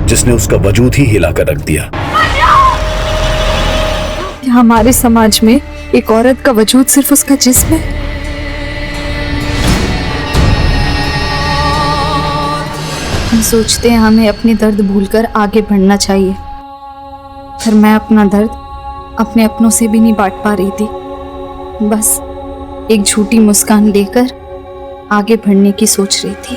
जिसने उसका वजूद ही हिलाकर रख दिया। हमारे समाज में एक औरत का वजूद सिर्फ उसका जिस्म है। हम सोचते हैं हमें अपने दर्द भूलकर आगे बढ़ना चाहिए, पर मैं अपना दर्द अपने अपनों से भी नहीं बांट पा रही थी। बस एक झूठी मुस्कान लेकर आगे बढ़ने की सोच रही थी।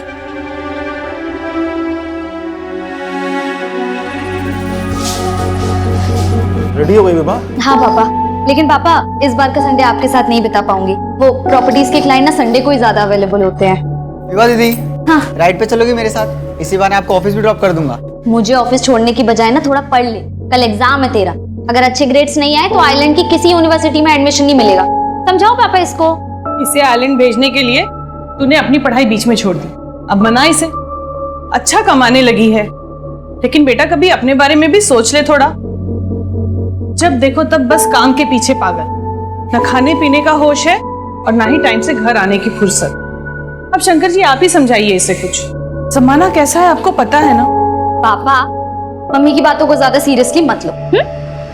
रेडी हो गई विभा? हाँ पापा, लेकिन पापा इस बार का संडे आपके साथ नहीं बिता पाऊंगी। वो प्रॉपर्टीज के क्लाइंट ना संडे को ही ज्यादा अवेलेबल होते हैं। विभा दीदी, हाँ, राइड पे चलोगी मेरे साथ? इसी बहाने आपको ऑफिस भी ड्रॉप कर दूंगा। मुझे ऑफिस छोड़ने की बजाय ना थोड़ा पढ़ ले, कल एग्जाम है तेरा। अगर अच्छे ग्रेड्स नहीं आए तो आइलैंड की किसी यूनिवर्सिटी में एडमिशन नहीं मिलेगा। समझाओ पापा इसको। इसे आइलैंड भेजने के लिए तूने अपनी पढ़ाई बीच में छोड़ दी, अब मना इसे। अच्छा कमाने लगी है, लेकिन बेटा कभी अपने बारे में भी सोच ले थोड़ा। जब देखो तब बस काम के पीछे पागल, न खाने पीने का होश है और ना ही टाइम से घर आने की फुर्सत। अब शंकर जी आप ही समझाइए इसे कुछ। जमाना कैसा है आपको पता है ना। पापा, मम्मी की बातों को ज्यादा सीरियसली मत लो।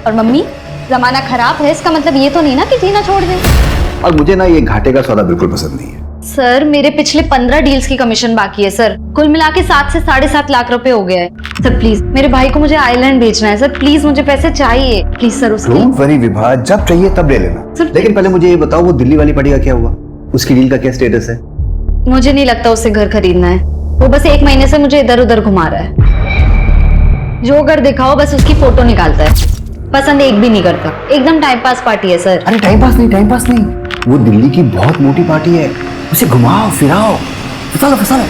और मम्मी, जमाना खराब है इसका मतलब ये तो नहीं ना कि जीना छोड़ दें। और मुझे ना ये घाटे का सौदा बिल्कुल पसंद नहीं है। सर, मेरे पिछले 15 डील्स की कमीशन बाकी है सर। कुल मिला के 7 से 7.5 लाख रुपए हो गए हैं। सर प्लीज, मेरे भाई को मुझे आइलैंड भेजना है सर। प्लीज मुझे पैसे चाहिए प्लीज सर। उसकी डोंट वरी विभा, जब चाहिए तब ले लेना। लेकिन पहले मुझे ये बताओ, वो दिल्ली वाली पार्टी का क्या हुआ? उसकी डील का क्या स्टेटस है? मुझे नहीं लगता उसे घर खरीदना है। वो बस 1 महीने से मुझे इधर उधर घुमा रहा है। जो घर दिखाओ बस उसकी फोटो निकालता है। पसंद एक भी नहीं करता। एकदम टाइम पास पार्टी है सर। अरे टाइम पास नहीं, वो दिल्ली की बहुत मोटी पार्टी है। उसे घुमाओ फिराओ, फंसा लो।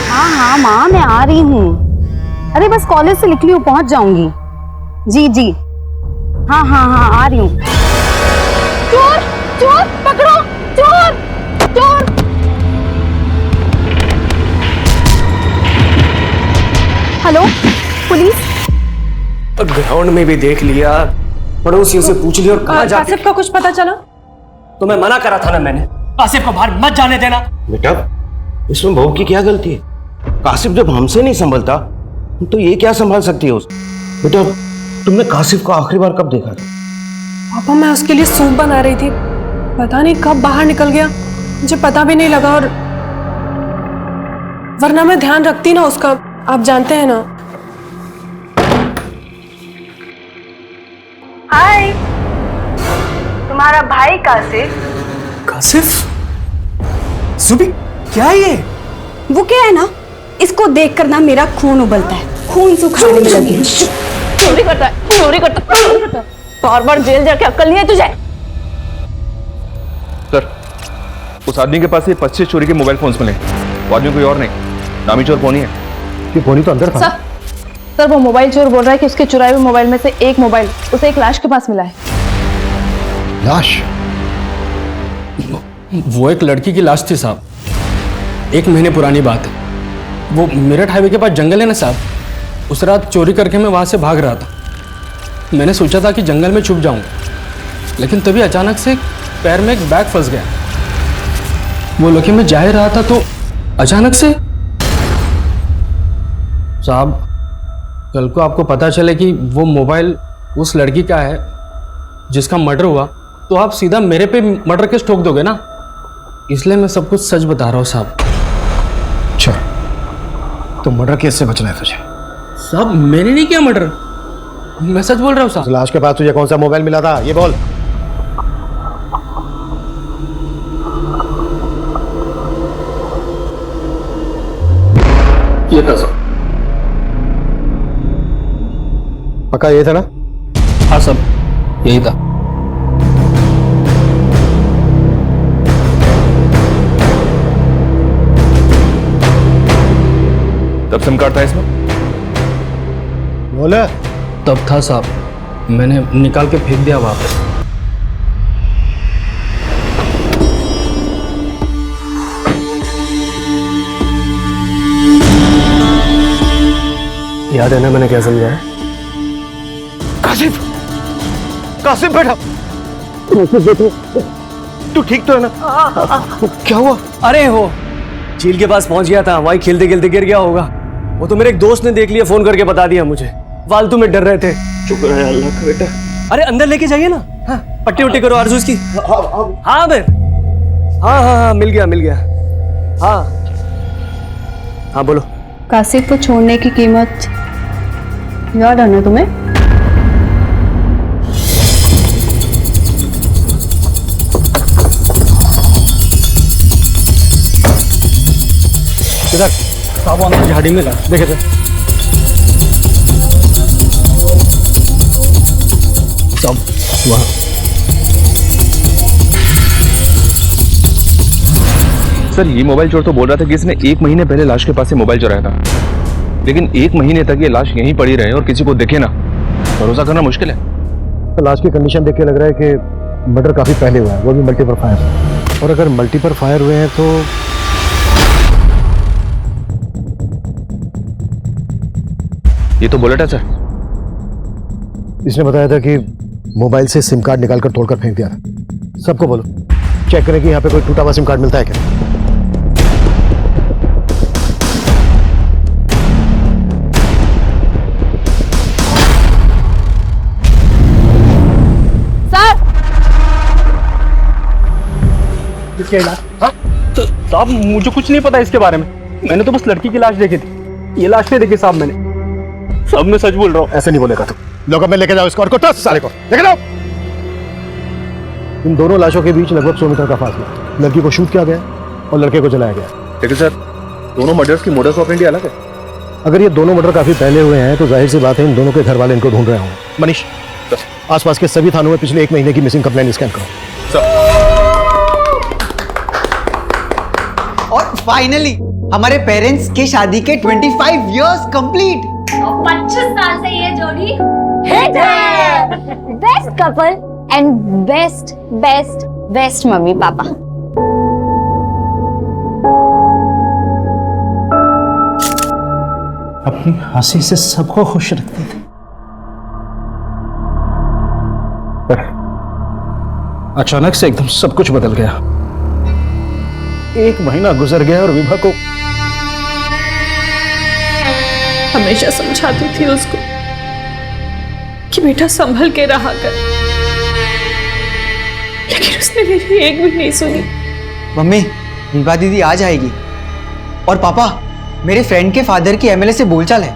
हाँ माँ, मैं आ रही हूँ। अरे बस कॉलेज से निकली हूँ, पहुंच जाऊंगी। जी हाँ आ रही हूँ। चोर पकड़ो, चोर। Hello police. ग्राउंड में भी देख लिया, पड़ोसियों से पूछ लिया, और कहाँ जाते? कासिफ का कुछ पता चला? तो मैं मना करा था ना मैंने, कासिफ को बाहर मत जाने देना। बेटा, इसमें बहू की क्या गलती है? कासिफ जब हमसे नहीं संभलता तो ये क्या संभाल सकती है उस? बेटा, तुमने कासिफ को आखिरी बार कब देखा था? पापा, मैं उसके लिए सूप बना रही थी, पता नहीं कब बाहर निकल गया, मुझे पता भी नहीं लगा। और वरना मैं ध्यान रखती ना उसका, आप जानते हैं ना। हाय, तुम्हारा भाई कासिफ? सुबी, क्या है ये? वो क्या है ना, इसको देखकर ना मेरा खून उबलता है, खून सुखाने में लगी। चोरी करता है। बार जेल जाके अक्ल नहीं है तुझे? सर, उस आदमी के पास से 25 चोरी के मोबाइल फोन्स मिले। वो आदमी कोई और नहीं, नामी चोर पोनी है। ये पोनी तो अंदर था। सर वो मोबाइल चोर बोल रहा है कि उसके चुराए हुए मोबाइल में से एक मोबाइल उसे एक लाश के पास मिला है। लाश? वो एक लड़की की लाश थी साहब, 1 महीने पुरानी बात है। वो मेरठ हाईवे के पास जंगल है ना साहब, उस रात चोरी करके मैं वहाँ से भाग रहा था। मैंने सोचा था कि जंगल में छुप जाऊंगा, लेकिन तभी अचानक से पैर में एक बैग फंस गया। वो लेके मैं जा ही रहा था तो अचानक से साहब, कल को आपको पता चले कि वो मोबाइल उस लड़की का है जिसका मर्डर हुआ, तो आप सीधा मेरे पे मर्डर केस ठोक दोगे ना, इसलिए मैं सब कुछ सच बता रहा हूँ साहब। अच्छा, तो मर्डर केस से बचना है तुझे? साहब मैंने नहीं किया मर्डर, मैं सच बोल रहा हूँ साहब। लाश के पास तुझे कौन सा मोबाइल मिला था, ये बोल। ये था साहब। पक्का ये था ना? हाँ सब यही था। तब सिम कार्ड था इसमें? बोले तब था साहब, मैंने निकाल के फेंक दिया वहां पे। याद है ना मैंने क्या समझाया? कासिफ बेटा, तू ठीक तो है ना? क्या हुआ? अरे हो झील के पास पहुंच गया था, वहीं खेलते खेलते गिर गया होगा। वो तो मेरे एक दोस्त ने देख लिया, फोन करके बता दिया मुझे। फालतू में डर रहे थे। शुक्र है अल्लाह का बेटा। अरे अंदर लेके जाइए ना। हाँ, पट्टी उट्टी करो आरजू की। हाँ बे, हाँ मिल गया। हाँ बोलो। कासिफ को छोड़ने की कीमत याद है ना तुम्हें? इधर साहब अंदर झाड़ी में लगा, देखे थे सब वहाँ। सर, ये मोबाइल चोर तो बोल रहा था कि इसने 1 महीने पहले लाश के पास से मोबाइल चुराया था, लेकिन 1 महीने तक ये लाश यहीं पड़ी रहे और किसी को दिखे ना, भरोसा करना मुश्किल है। लाश की कंडीशन देख के लग रहा है कि मर्डर काफी पहले हुआ है, वो भी मल्टीपल फायर। और अगर मल्टीपल फायर हुए हैं तो ये तो बुलेट है सर। इसने बताया था कि मोबाइल से सिम कार्ड निकालकर तोड़कर फेंक दिया था। सबको बोलो चेक करें कि यहाँ पे कोई टूटा हुआ सिम कार्ड मिलता है क्या। सर किया इलाज? हाँ? तो साहब मुझे कुछ नहीं पता इसके बारे में, मैंने तो बस लड़की की लाश देखी थी, ये लाश नहीं देखी साहब मैंने। साहब मैं सच बोल रहा हूँ। ऐसे नहीं बोलेगा तू। लोगों में लेके जाओ इसको और को साले को लेके जाओ। इन दोनों लाशों के बीच लगभग 100 मीटर का फासला। लड़की को शूट किया गया और लड़के को जलाया गया। लेकिन सर दोनों मर्डर्स की मोडस ऑपरेंडी अलग है। अगर ये दोनों मर्डर काफी पहले हुए हैं तो जाहिर सी बात है इन दोनों के घर वाले इनको ढूंढ रहे होंगे। मनीष, आसपास के सभी थानों में पिछले 1 महीने की मिसिंग कंप्लेंट स्कैन करो। और फाइनली हमारे पेरेंट्स के शादी के 25 इयर्स कंप्लीट। 25 साल से ये जोड़ी हिट है। Best couple and best best best mummy papa. अपनी हंसी से सबको खुश रखते थे। अचानक से एकदम सब कुछ बदल गया। 1 महीना गुजर गया और विभा को हमेशा समझाती थी उसको कि बेटा संभल के रहा कर, लेकिन उसने मेरी एक भी नहीं सुनी। मम्मी, विभा दीदी आ जाएगी। और पापा, मेरे फ्रेंड के फादर की एमएलए से बोलचाल है,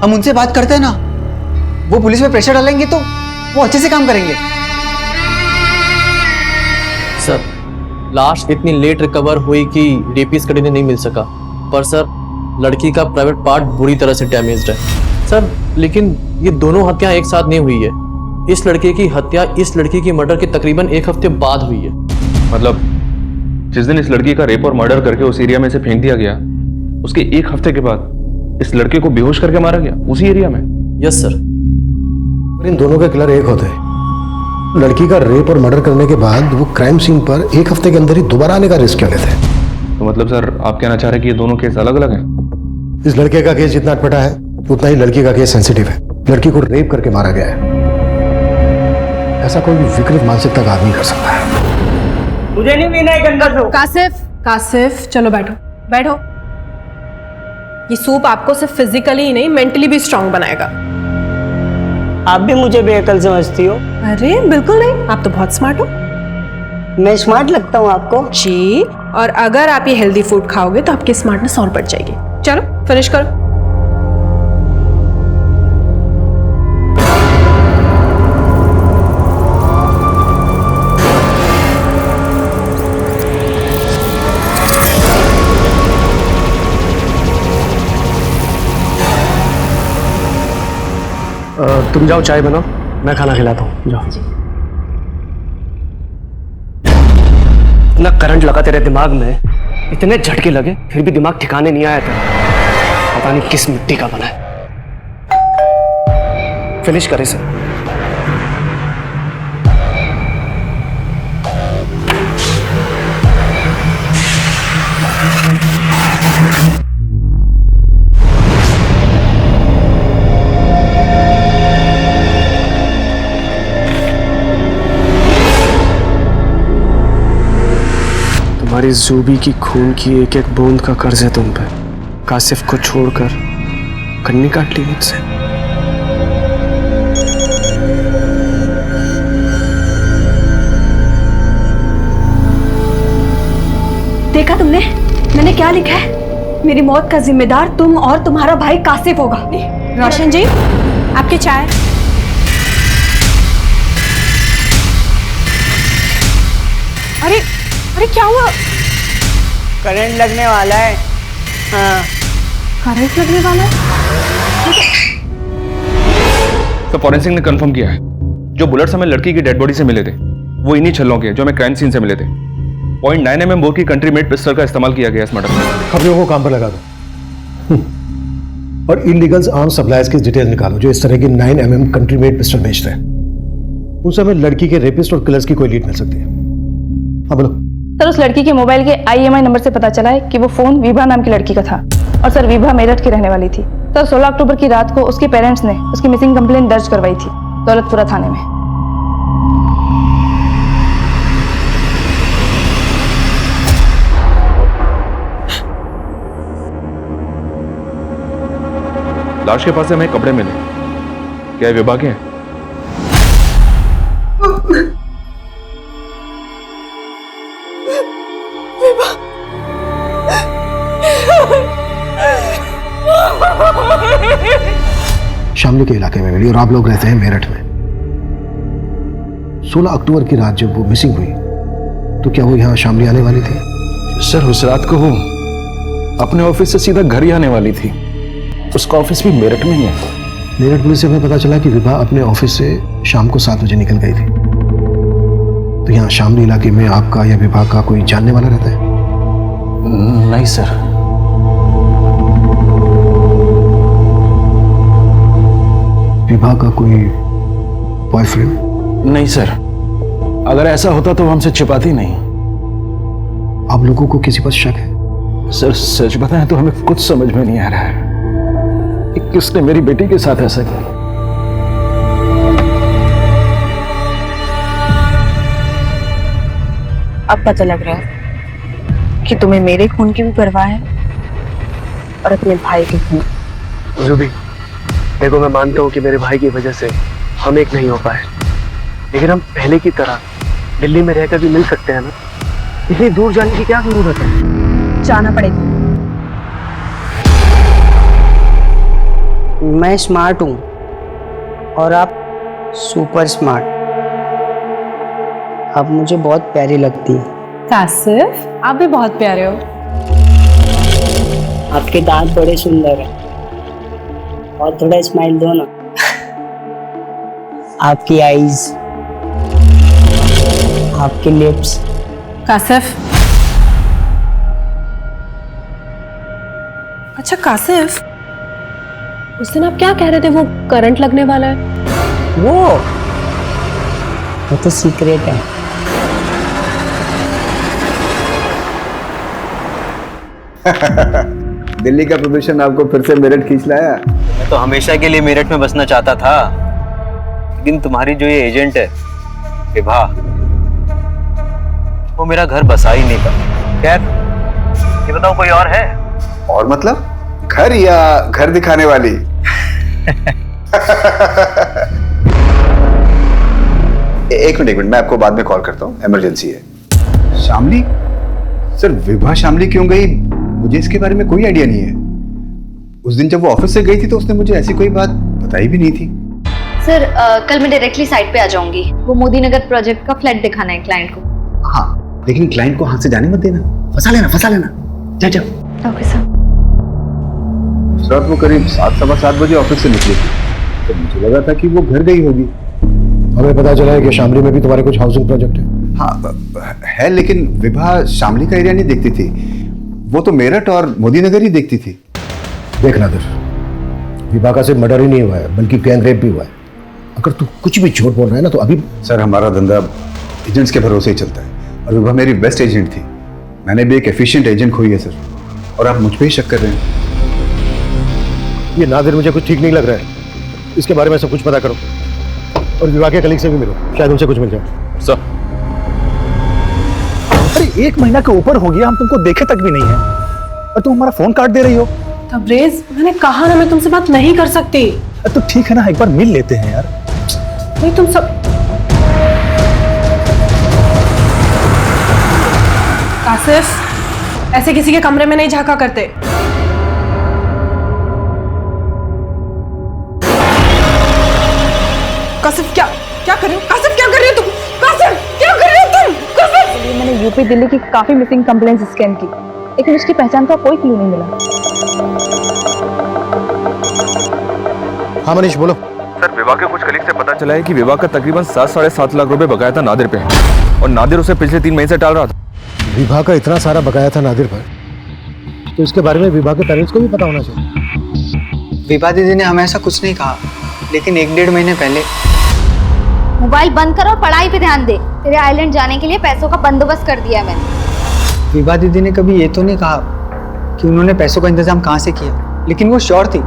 हम उनसे बात करते हैं ना, वो पुलिस पे प्रेशर डालेंगे तो वो अच्छे से काम करेंगे। सर लाश इतनी लेट रिकवर हुई कि रेपिस्ट का डीएनए नहीं मिल सका, पर सर लड़की का प्राइवेट पार्ट बुरी तरह से डैमेज्ड है सर। लेकिन ये दोनों हत्या एक साथ नहीं हुई है। इस लड़के की हत्या इस लड़की की मर्डर के तकरीबन 1 हफ्ते बाद हुई है। मतलब जिस दिन इस लड़की का रेप और मर्डर करके उस एरिया में से फेंक दिया गया, उसके 1 हफ्ते के बाद इस लड़के को बेहोश करके मारा गया उसी एरिया में। Yes sir. इन दोनों के किलर एक होते हैं। लड़की का रेप और मर्डर करने के बाद वो क्राइम सीन पर 1 हफ्ते के अंदर ही दोबारा आने का रिस्क क्यों लेते हैं? तो मतलब सर आप कहना चाह रहे हैं कि ये दोनों केस अलग अलग हैं? इस लड़के का केस जितना अटपटा है उतना ही लड़की का केस सेंसिटिव है। लड़की को रेप करके मारा गया है। ऐसा कोई भी विकृत मानसिकता का आदमी कर सकता है। मुझे नहीं पीना है गंदा सूप। कासिफ चलो बैठो बैठो। ये सूप आपको सिर्फ फिजिकली ही नहीं मेंटली भी स्ट्रांग बनाएगा। आप भी मुझे बेअकल समझती हो? अरे बिल्कुल नहीं, आप तो बहुत स्मार्ट हो। मैं स्मार्ट लगता हूँ आपको? जी, और अगर आप ये हेल्दी फूड खाओगे तो आपकी स्मार्टनेस और बढ़ जाएगी। चलो फिनिश करो। तुम जाओ चाय बनाओ, मैं खाना खिलाता हूँ। जाओ। इतना करंट लगा तेरे दिमाग में, इतने झटके लगे फिर भी दिमाग ठिकाने नहीं आया तेरा। पता नहीं किस मिट्टी का बना है। फिनिश करे सर। तुम्हारी जूबी की खून की एक एक बूंद का कर्ज है तुम पे। कासिफ को छोड़कर कन्नी काट ली मुझसे। देखा तुमने मैंने क्या लिखा है? मेरी मौत का जिम्मेदार तुम और तुम्हारा भाई कासिफ होगा। रोशन जी, आपकी चाय। अरे अरे क्या हुआ? करंट लगने वाला है। हाँ, करंट लगने वाला है? तो फॉरेंसिक ने कंफर्म किया है जो बुलेट्स हमें लड़की की डेड बॉडी से मिले थे वो इन्हीं छल्लों के जो हमें क्राइम सीन से मिले थे। 0.9 mm बोर की कंट्री मेड पिस्टल का इस्तेमाल किया गया इस मर्डर में। खबरों को काम पर लगा दो और इलीगल्स आर्म सप्लायर्स की डिटेल निकालो जो इस तरह की 9 mm कंट्री मेड पिस्टल बेचते हैं। उनसे हमें लड़की के रेपिस्ट और किलर्स की कोई लीड मिल सकती है। हाँ बोलो। सर उस लड़की के मोबाइल के IMI नंबर से पता चला है कि वो फोन विभा नाम की लड़की का था और सर विभा मेरठ की रहने वाली थी। सर 16 अक्टूबर की रात को उसके पेरेंट्स ने उसकी मिसिंग कंप्लेंट दर्ज करवाई थी दौलतपुरा थाने में। लाश के पास से हमें कपड़े मिले, क्या ये विभा के हैं? शामली के इलाके में मिली और आप लोग रहते हैं मेरठ में। 16 अक्टूबर की रात जब वो मिसिंग हुई तो क्या वो यहाँ शामली आने वाली थी? सर उस रात को वो अपने ऑफिस से सीधा घर ही आने वाली थी। उसका ऑफिस भी मेरठ में ही है। मेरठ पुलिस से हमें पता चला कि विभा अपने ऑफिस से शाम को 7 बजे निकल गई थी। तो यहाँ शामली इलाके में आपका या विभा का कोई जानने वाला रहता है? नहीं सर। विभा का कोई बॉयफ्रेंड? नहीं सर, अगर ऐसा होता तो वो हमसे छिपाती नहीं। आप लोगों को किसी पर शक है? सर सच बताएं तो हमें कुछ समझ में नहीं आ रहा है कि किसने मेरी बेटी के साथ ऐसा किया। अब पता लग रहा है कि तुम्हें मेरे खून की भी परवाह है और अपने भाई के खून। जुबी, देखो मैं मानता हूँ कि मेरे भाई की वजह से हम एक नहीं हो पाए, लेकिन हम पहले की तरह दिल्ली में रहकर भी मिल सकते हैं ना। इतनी दूर जाने की क्या जरूरत है? जाना पड़ेगा। मैं स्मार्ट हूँ और आप सुपर स्मार्ट। आप मुझे बहुत प्यारी लगती हैं। कासिफ, आप भी बहुत प्यारे हो। आपके दांत बड़े सुंदर हैं और थोड़ा स्माइल दो ना। आपकी आईज, आपके लिप्स। कासिफ, अच्छा कासिफ, उस दिन आप क्या कह रहे थे वो करंट लगने वाला है? वो तो सीक्रेट है। दिल्ली का प्रदूषण आपको फिर से मेरठ खींच लाया। मैं तो हमेशा के लिए मेरठ में बसना चाहता था, लेकिन तुम्हारी जो ये एजेंट है विभा, वो मेरा घर बसा ही नहीं पाया। खैर, ये बताओ कोई और है? और मतलब घर या घर दिखाने वाली? एक मिनट मैं आपको बाद में कॉल करता हूँ, इमरजेंसी है। शामली? सर विभा शामली क्यों गई, मुझे इसके बारे में कोई आइडिया नहीं है। उस दिन जब वो ऑफिस से गई थी तो उसने मुझे ऐसी कोई बात बताई भी नहीं थी। सर कल मैं डायरेक्टली साइट पे आ जाऊंगी। वो मोदी नगर प्रोजेक्ट का फ्लैट दिखाना है क्लाइंट को। हाँ, लेकिन क्लाइंट को हाथ से जाने मत देना। फंसा लेना। जा जाओ। Okay sir. रात वो करीब 7-7:15 बजे ऑफिस से निकली थी, तो मुझे लगा था कि वो घर गई होगी। हमें पता चला है कि शामली में भी तुम्हारे कुछ हाउसिंग प्रोजेक्ट है। हाँ है, लेकिन विभा शामली का एरिया नहीं देखती थी। वो तो मेरठ और मोदी नगर ही देखती थी। देख नादिर, विभा का सिर्फ मर्डर ही नहीं हुआ है बल्कि गैंग रेप भी हुआ है। अगर तू कुछ भी झूठ बोल रहा है ना तो अभी। सर हमारा धंधा एजेंट्स के भरोसे ही चलता है और विभा मेरी बेस्ट एजेंट थी। मैंने भी एक एफिशिएंट एजेंट खोई है सर, और आप मुझ पे ही शक कर रहे हैं। ये नादिर मुझे कुछ ठीक नहीं लग रहा है। इसके बारे में सब कुछ पता करो और विभा के कलीग से भी मिलो, शायद उनसे कुछ मिल जाए। सर, अरे 1 महीना के ऊपर हो गया, हम तुमको देखे तक भी नहीं है और तुम हमारा फोन काट दे रही हो। तबरेज, मैंने कहा ना मैं तुमसे बात नहीं कर सकती। तो ठीक है ना, एक बार मिल लेते हैं यार। नहीं तुम सब। कासिफ, ऐसे किसी के कमरे में नहीं झांका करते। कासिफ क्या क्या कर रहे हो? कासिफ क्या कर रहे हो तुम? कासिफ क्या कर रहे हो तुम? कासिफ! मैंने यूपी दिल्ली की काफी मिसिंग कंप्लेंट्स स्कैन की, लेकिन उसकी पहचान का कोई क्लू नहीं मिला। हाँ मनीष बोलो। सर विभा के कुछ कलीग से पता चला है कि विभा का तकरीबन 7-7.5 लाख रुपए बकाया था नादिर पे, और नादिर उसे पिछले 3 महीने से टाल रहा था। विभा का इतना सारा बकाया था नादिर पर, तो इसके बारे में विभा के पेरेंट्स को भी पता होना चाहिए। विभा दीदी ने हमें ऐसा कुछ नहीं कहा, लेकिन 1-1.5 महीने पहले। मोबाइल बंद कर और पढ़ाई पे ध्यान दे। तेरे आइलैंड जाने के लिए पैसों का बंदोबस्त कर दिया है मैंने। विभा दीदी ने कभी ये तो नहीं कहा कि उन्होंने पैसों का इंतजाम कहाँ से किया, लेकिन वो श्योर थी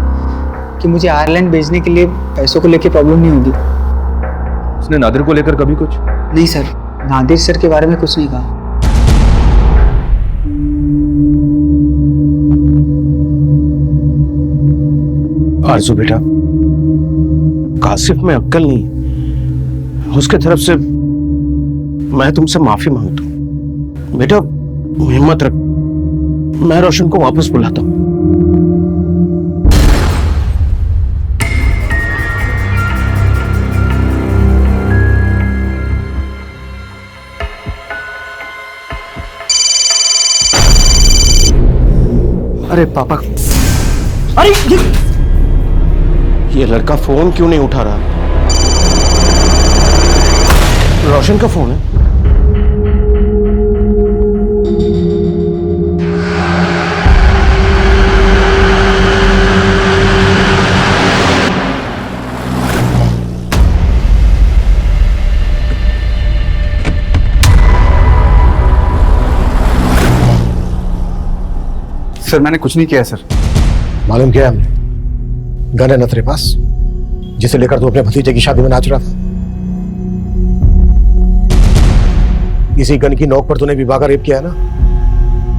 कि मुझे आयरलैंड भेजने के लिए पैसों को लेकर प्रॉब्लम नहीं होगी। उसने नादिर को लेकर कभी कुछ? नहीं सर, नादिर सर के बारे में कुछ नहीं कहा। आरज़ू बेटा, कासिफ में अक्कल नहीं, उसके तरफ से मैं तुमसे माफी मांगता हूं। बेटा हिम्मत रख, मैं रोशन को वापस बुलाता हूं। अरे पापा, अरे ये लड़का फोन क्यों नहीं उठा रहा? रोशन का फोन है। सर मैंने कुछ नहीं किया सर। मालूम किया हमने, गन है ना तेरे पास, जिसे लेकर तू अपने भतीजे की शादी में नाच रहा था? इसी गन की नोक पर तूने विवाह का रेप किया है ना?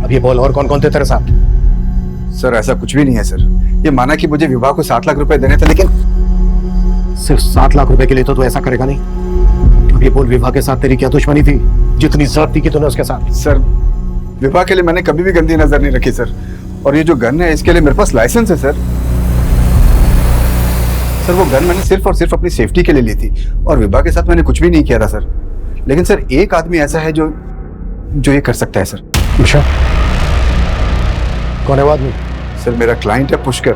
अब ये बोल, और कौन कौन थे तेरे साथ? सर ऐसा कुछ भी नहीं है सर। ये माना कि मुझे विवाह को 7 लाख रुपए देने थे, लेकिन सिर्फ 7 लाख रुपए के लिए तो तू ऐसा करेगा नहीं। अब ये बोल, विवाह के साथ तेरी क्या दुश्मनी थी, जितनी ज्यादती की तूने उसके साथ? सर विवाह के लिए मैंने कभी भी गंदी नजर नहीं रखी सर। और ये जो गन है इसके लिए मेरे पास लाइसेंस है सर। सर वो गन मैंने सिर्फ और सिर्फ अपनी सेफ्टी के लिए ली थी, और विवाह के साथ मैंने कुछ भी नहीं किया था सर। लेकिन सर एक आदमी ऐसा है जो ये कर सकता है सर। अच्छा, कौन है वो आदमी? सर मेरा क्लाइंट है पुष्कर,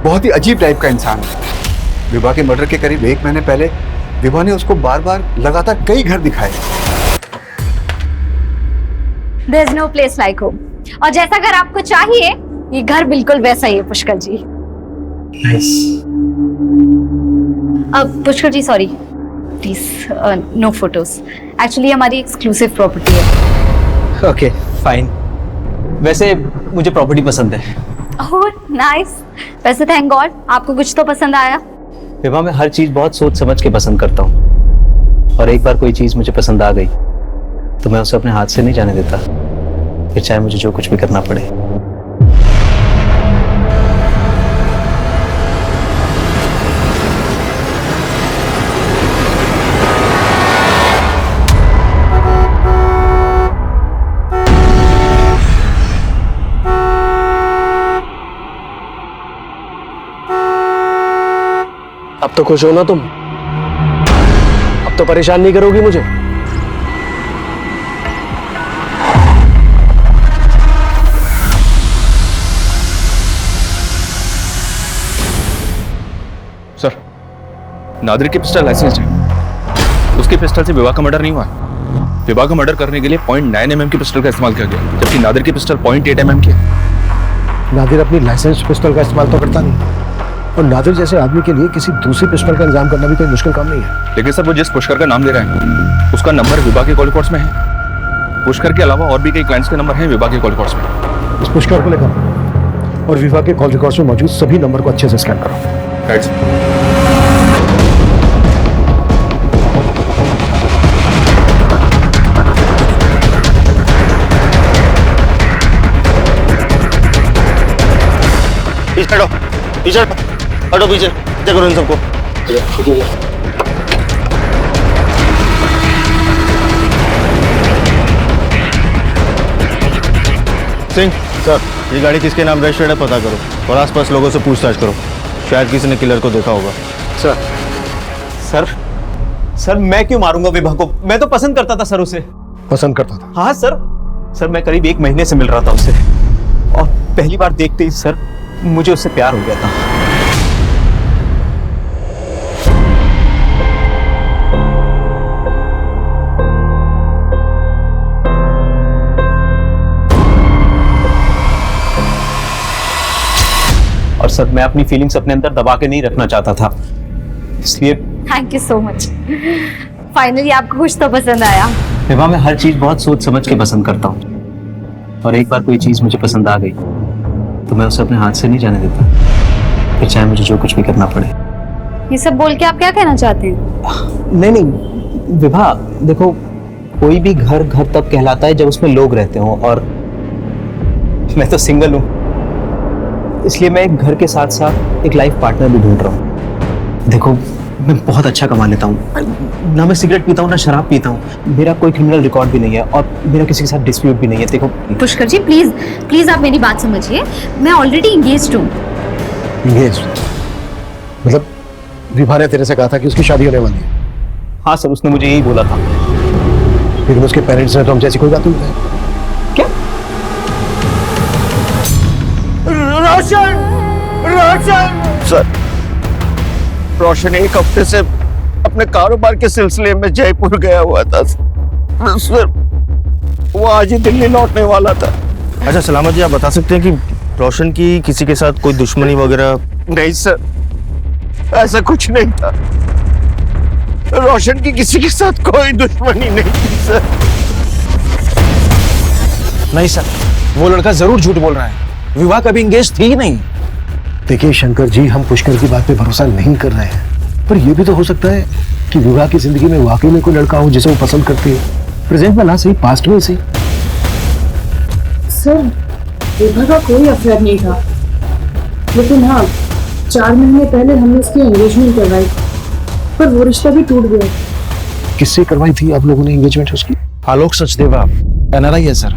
बहुत ही अजीब टाइप का इंसान है। विवाह के मर्डर के करीब 1 महीने पहले विवाह ने उसको बार बार लगातार कई घर दिखाए। There's no place like home. और जैसा घर आपको चाहिए, ये घर बिल्कुल वैसा ही है पुष्कर जी। अब Pushkar ji sorry, please no photos. Actually हमारी एक्सक्लूसिव प्रॉपर्टी है। Okay fine. वैसे मुझे प्रॉपर्टी पसंद है। Oh nice. वैसे थैंक गॉड आपको कुछ तो पसंद आया। विवाह में हर चीज बहुत सोच समझ के पसंद करता हूँ, और एक बार कोई चीज मुझे पसंद आ गई तो मैं उसे अपने हाथ से नहीं जाने देता, फिर चाहे मुझे जो कुछ भी करना पड़े। अब तो खुश हो ना तुम? अब तो परेशान नहीं करोगी मुझे? सर नादिर की पिस्टल लाइसेंस है, उसकी पिस्टल से विवाह का मर्डर नहीं हुआ। विवाह का मर्डर करने के लिए 0.9 mm की पिस्टल का इस्तेमाल किया गया, जबकि नादिर की पिस्टल 0.8 mm की है। नादिर अपनी लाइसेंस पिस्टल का इस्तेमाल तो करता नहीं, और नादिर जैसे आदमी के लिए किसी दूसरी पिस्टल का इंतजाम करना भी कोई मुश्किल काम नहीं है। लेकिन सर वो जिस पुष्कर का नाम ले रहे हैं उसका नंबर विवाह के कॉल रिकॉर्ड्स में है। पुष्कर के अलावा और भी कई क्लाइंट्स के नंबर हैं विवाह के कॉल रिकॉर्ड्स में। इस पुष्कर को लेकर और विवाह के कॉल रिकॉर्ड्स में मौजूद सभी नंबर को अच्छे से स्कैन करो। Right sir. पीछे हटो, पीछे देखो इन सबको। सिंह सर, ये गाड़ी किसके नाम रजिस्टर्ड है पता करो, और आसपास लोगों से पूछताछ करो, शायद किसी ने किलर को देखा होगा। सर सर सर मैं क्यों मारूंगा विभा को? मैं तो पसंद करता था सर उसे। पसंद करता था? हाँ सर मैं करीब 1 महीने से मिल रहा था उससे, और पहली बार देखते ही सर मुझे उससे प्यार हो गया था। और सर मैं अपनी फीलिंग्स अपने अंदर दबा के नहीं रखना चाहता था, इसलिए thank you so much. Finally आपको कुछ तो पसंद आया। विवाह में हर चीज बहुत सोच समझ के पसंद करता हूँ, और एक बार कोई चीज मुझे पसंद आ गई तो मैं उसे अपने हाथ से नहीं जाने देता, फिर चाहे मुझे जो कुछ भी करना पड़े। ये सब बोल के आप क्या कहना चाहते हैं? नहीं विभा, देखो कोई भी घर घर तब कहलाता है जब उसमें लोग रहते हो, और मैं तो सिंगल हूँ, इसलिए मैं एक घर के साथ साथ एक लाइफ पार्टनर भी ढूंढ रहा हूँ। देखो मैं बहुत अच्छा कमा लेता हूँ, ना मैं सिगरेट पीता हूँ ना शराब पीता हूँ, मेरा कोई क्रिमिनल रिकॉर्ड भी नहीं है, और मेरा किसी के साथ डिस्प्यूट भी नहीं है। देखो पुष्कर जी प्लीज प्लीज आप मेरी बात समझिए, मैं ऑलरेडी इंगेज्ड हूँ। इंगेज्ड? मतलब विभा ने तेरे से कहा था कि उसकी शादी होने वाली है? हाँ सर, उसने मुझे यही बोला था। लेकिन उसके पेरेंट्स ने तो हम जैसी कोई बात नहीं बताई। क्या? रोशन, रोशन। सर, रोशन एक हफ्ते से अपने कारोबार के सिलसिले में जयपुर गया हुआ था सर। वो आज ही दिल्ली लौटने वाला था। अच्छा सलामत जी, आप बता सकते हैं कि रोशन की किसी के साथ कोई दुश्मनी वगैरह? नहीं सर, ऐसा कुछ नहीं था। रोशन की किसी के साथ कोई दुश्मनी नहीं थी सर। नहीं सर, वो लड़का जरूर झूठ बोल रहा है। विवाह कभी इंगेज थी ही नहीं। देखिए शंकर जी, हम पुष्कर की बात पे भरोसा नहीं कर रहे हैं, पर यह भी तो हो सकता है कि विवाह की जिंदगी में वाकई में कोई लड़का हो जिसे वो पसंद करती है। प्रेजेंट में ना सही, पास्ट में सही। सर, विभा का कोई अफेयर नहीं था, लेकिन हाँ 4 महीने पहले हमने उसकी एंगेजमेंट करवाई, पर वो रिश्ता भी टूट गया। किससे करवाई थी आप लोगों ने एंगेजमेंट उसकी? आलोक सचदेवा NRI है सर,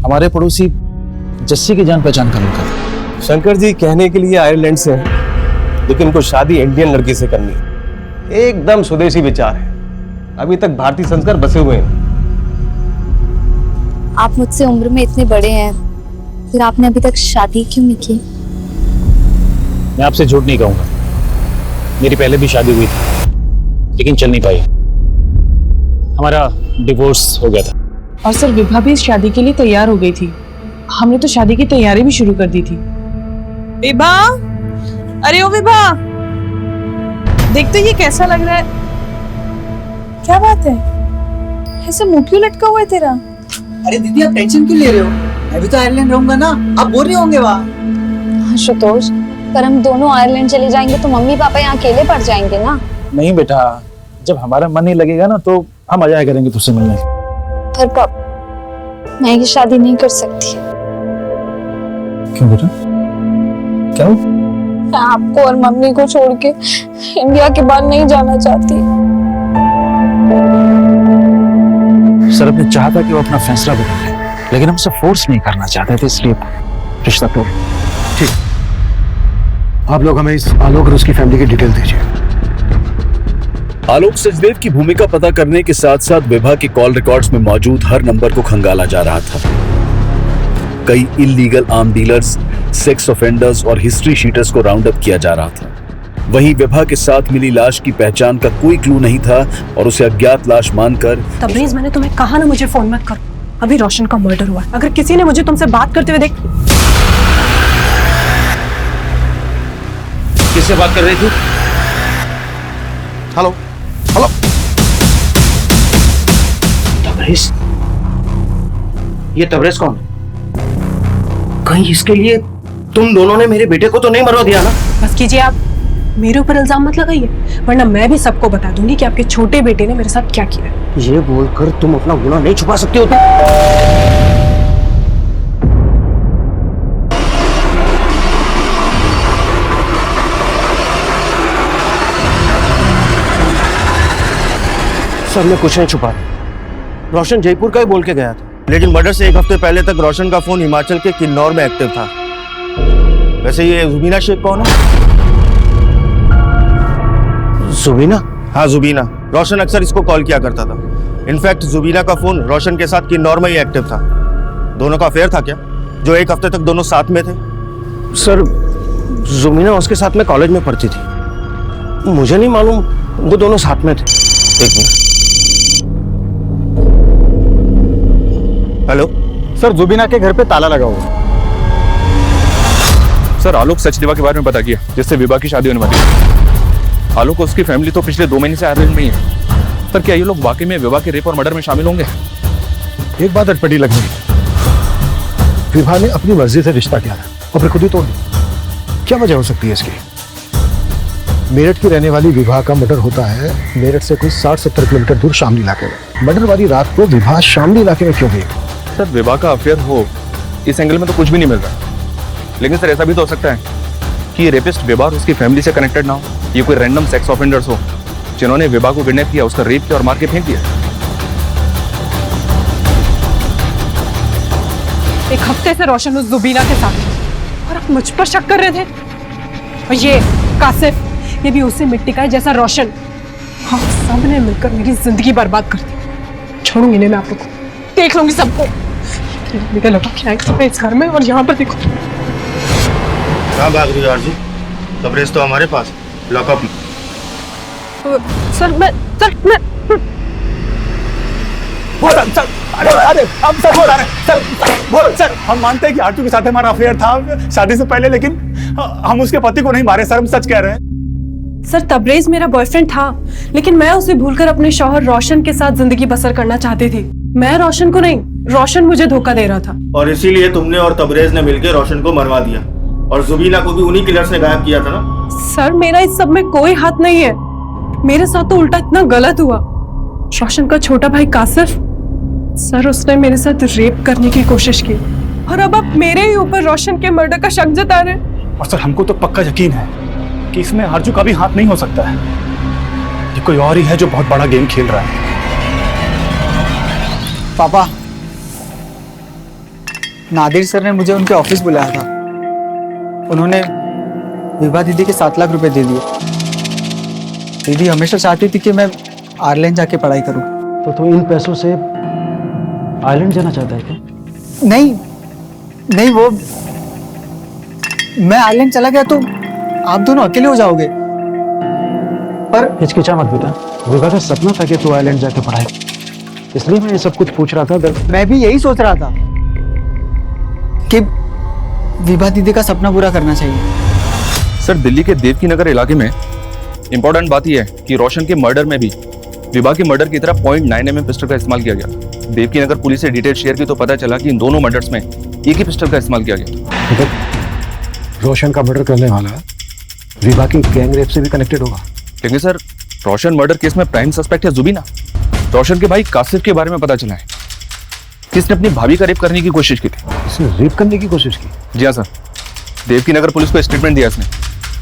हमारे पड़ोसी जस्सी की जान पहचान का लड़का। शंकर जी कहने के लिए आयरलैंड से हैं, लेकिन उनको शादी इंडियन लड़की से करनी है। एकदम स्वदेशी विचार है, अभी तक भारतीय संस्कार बसे हुए हैं। आप मुझसे उम्र में इतने बड़े हैं, फिर आपने अभी तक शादी क्यों नहीं की? मैं आपसे झूठ नहीं कहूंगा, मेरी पहले भी शादी हुई थी, लेकिन चल नहीं पाई। हमारा डिवोर्स हो गया था। और सर, विभा भी इस शादी के लिए तैयार हो गई थी। हमने तो शादी की तैयारी भी शुरू कर दी थी। विभा, अरे ओ विभा, देख तो ये कैसा लग रहा है। क्या बात है, ऐसे मुंह क्यों लटका हुआ है तेरा? अरे दीदी, आप टेंशन क्यों ले रहे हो? मैं भी तो आयरलैंड रहूंगा ना, आप बोर नहीं होंगे वहाँ? हाँ शुतोष, पर हम दोनों आयरलैंड चले जाएंगे तो मम्मी पापा यहाँ अकेले पड़ जाएंगे ना। नहीं बेटा, जब हमारा मन नहीं लगेगा ना तो हम आ जाया करेंगे तुझसे मिलने। पर पापा, मैं ये शादी नहीं कर सकती। क्यों बेटा, क्या? मैं आपको और मम्मी को छोड़ के इंडिया के बाहर नहीं जाना चाहती। सर, अपने चाहता कि वो अपना फैसला बदल ले, लेकिन हम उसे फोर्स नहीं करना चाहते थे, इसलिए रिश्ता तोड़। ठीक, आप लोग हमें इस आलोक और उसकी फैमिली की डिटेल दीजिए। आलोक सचदेव की भूमिका पता करने के साथ साथ विभा के कॉल रिकॉर्ड्स में मौजूद हर नंबर को खंगाला जा रहा था। कई illegal arm dealers, sex offenders और हिस्ट्री शीटर्स को राउंड अप किया जा रहा था। वहीं विभा के साथ मिली लाश की पहचान का कोई क्लू नहीं था और उसे अज्ञात लाश मानकर। तबरेज, मैंने तुम्हें कहा ना मुझे फोन मत करो, अभी रोशन का मर्डर हुआ। अगर किसी ने मुझे तुमसे बात करते हुए देख। किससे बात कर रही थी? Hello hello. तबरेज? ये तबरेज कौन? कहीं इसके लिए तुम दोनों ने मेरे बेटे को तो नहीं मरवा दिया ना? बस कीजिए, आप मेरे ऊपर इल्जाम मत लगाइए, वरना मैं भी सबको बता दूंगी कि आपके छोटे बेटे ने मेरे साथ क्या किया। ये बोलकर तुम अपना गुनाह नहीं छुपा सकती हो। सर, मैं कुछ नहीं छुपा रहा। रोशन जयपुर का ही बोल के गया था, लेकिन मर्डर से 1 हफ्ते पहले तक रोशन का फोन हिमाचल के किन्नौर में एक्टिव था। वैसे ये जुबीना शेख कौन है? जुबीना? हाँ जुबीना। रोशन अक्सर इसको कॉल किया करता था। इनफैक्ट जुबीना का फोन रोशन के साथ किन्नौर में ही एक्टिव था। दोनों का अफेयर था क्या, जो 1 हफ्ते तक दोनों साथ में थे? सर, जुबीना उसके साथ में कॉलेज में पढ़ती थी, मुझे नहीं मालूम वो दोनों साथ में थे। एक मिनट। हेलो सर, जुबीना के घर पे ताला लगा हुआ। सर, आलोक सचदेवा के बारे में पता किया, जिससे विभा की शादी होने वाली है। आलोक और उसकी फैमिली तो पिछले 2 महीने से आयरलैंड में ही है। सर, क्या ये लोग वाकई में विभा के रेप और मर्डर में शामिल होंगे? एक बात अटपटी लग रही, विभा ने अपनी मर्जी से रिश्ता किया था और फिर खुद ही तोड़ दिया। क्या वजह हो सकती है इसकी? मेरठ की रहने वाली विभा का मर्डर होता है मेरठ से कोई 60-70 किलोमीटर दूर शामली इलाके में। मर्डर वाली रात को विभा शामली इलाके में क्यों गई? सर, विभा का अफेयर हो, इस एंगल में तो कुछ भी नहीं मिल रहा। लेकिन सर, ऐसा भी तो हो सकता है कि ये रेपिस्ट विभा और उसकी फैमिली से कनेक्टेड ना हो। ये कोई रैंडम सेक्स ऑफेंडर्स हो जिन्होंने विभा को किडनैप किया, उसका रेप किया और मार के फेंक दिया। 1 हफ्ते से रोशन उस जुबीना के साथ है और आप मुझ पर शक कर रहे थे। और ये कासिफ, ये भी उसी मिट्टी का है जैसा रोशन। हाँ, सबने मिलकर मेरी जिंदगी बर्बाद कर दी। छोड़ूंगी नहीं मैं आप लोग को, देख लूंगी सबको। निकल लगा क्या इस घर में, और यहाँ पर देखो। कहाँ भाग रही हो आरजू? कवरेज तो हमारे पास, लॉकअप में। सर मैं सर हम मानते हैं कि आरजू के साथ हमारा अफेयर था शादी से पहले, लेकिन हम उसके पति को नहीं मारे सर, हम सच कह रहे हैं। सर तबरेज मेरा बॉयफ्रेंड था, लेकिन मैं उसे भूलकर अपने शौहर रोशन के साथ जिंदगी बसर करना चाहती थी। मैं रोशन को नहीं, रोशन मुझे धोखा दे रहा था। और इसीलिए तुमने और तबरेज ने मिलकर रोशन को मरवा दिया, और जुबीना को भी उन्हीं किलर्स ने गायब किया था ना? सर मेरा इस सब में कोई हाथ नहीं है, मेरे साथ तो उल्टा इतना गलत हुआ। रोशन का छोटा भाई कासिफ, सर उसने मेरे साथ रेप करने की कोशिश की, और अब आप मेरे ही ऊपर रोशन के मर्डर का शक जता रहे हैं। और सर हमको तो पक्का यकीन है कि इसमें आरजू का भी हाथ नहीं हो सकता है, ये कोई और ही है जो बहुत बड़ा गेम खेल रहा है। पापा, नादिर सर ने मुझे उनके ऑफिस बुलाया था। उन्होंने विभा दीदी के 7 लाख रुपए दे दिए। दीदी हमेशा चाहती थी कि मैं आयरलैंड जाके पढ़ाई करूं। तो तू इन पैसों से आयरलैंड जाना चाहता है क्या? नहीं, वो मैं आयरलैंड चला गया तो आप दोनों अकेले हो जाओगे। पर हिचकिचा मत बेटा, विभा का सपना था कि तू आयरलैंड जाके पढ़ाई, इसलिए मैं ये सब कुछ पूछ रहा था। मैं भी यही सोच रहा था कि विभा दीदी का सपना पूरा करना चाहिए। सर दिल्ली के देवकी नगर इलाके में इंपॉर्टेंट बात यह है कि रोशन के मर्डर में भी विभा के मर्डर की तरह .9 mm पिस्टल का इस्तेमाल किया गया। देवकी नगर पुलिस से डिटेल शेयर की तो पता चला कि इन दोनों मर्डर्स में एक ही पिस्टल का इस्तेमाल किया गया। रोशन का मर्डर करने वाला विभा की गैंग रेप से भी कनेक्टेड होगा। लेकिन सर रोशन मर्डर केस में प्राइम सस्पेक्ट है जुबीना। रोशन के भाई कासिफ के बारे में पता चला है कि इसने अपनी भाभी का रेप करने की कोशिश की थी। इसने रेप करने की कोशिश की? जी हाँ सर, देवकी नगर पुलिस को स्टेटमेंट दिया इसने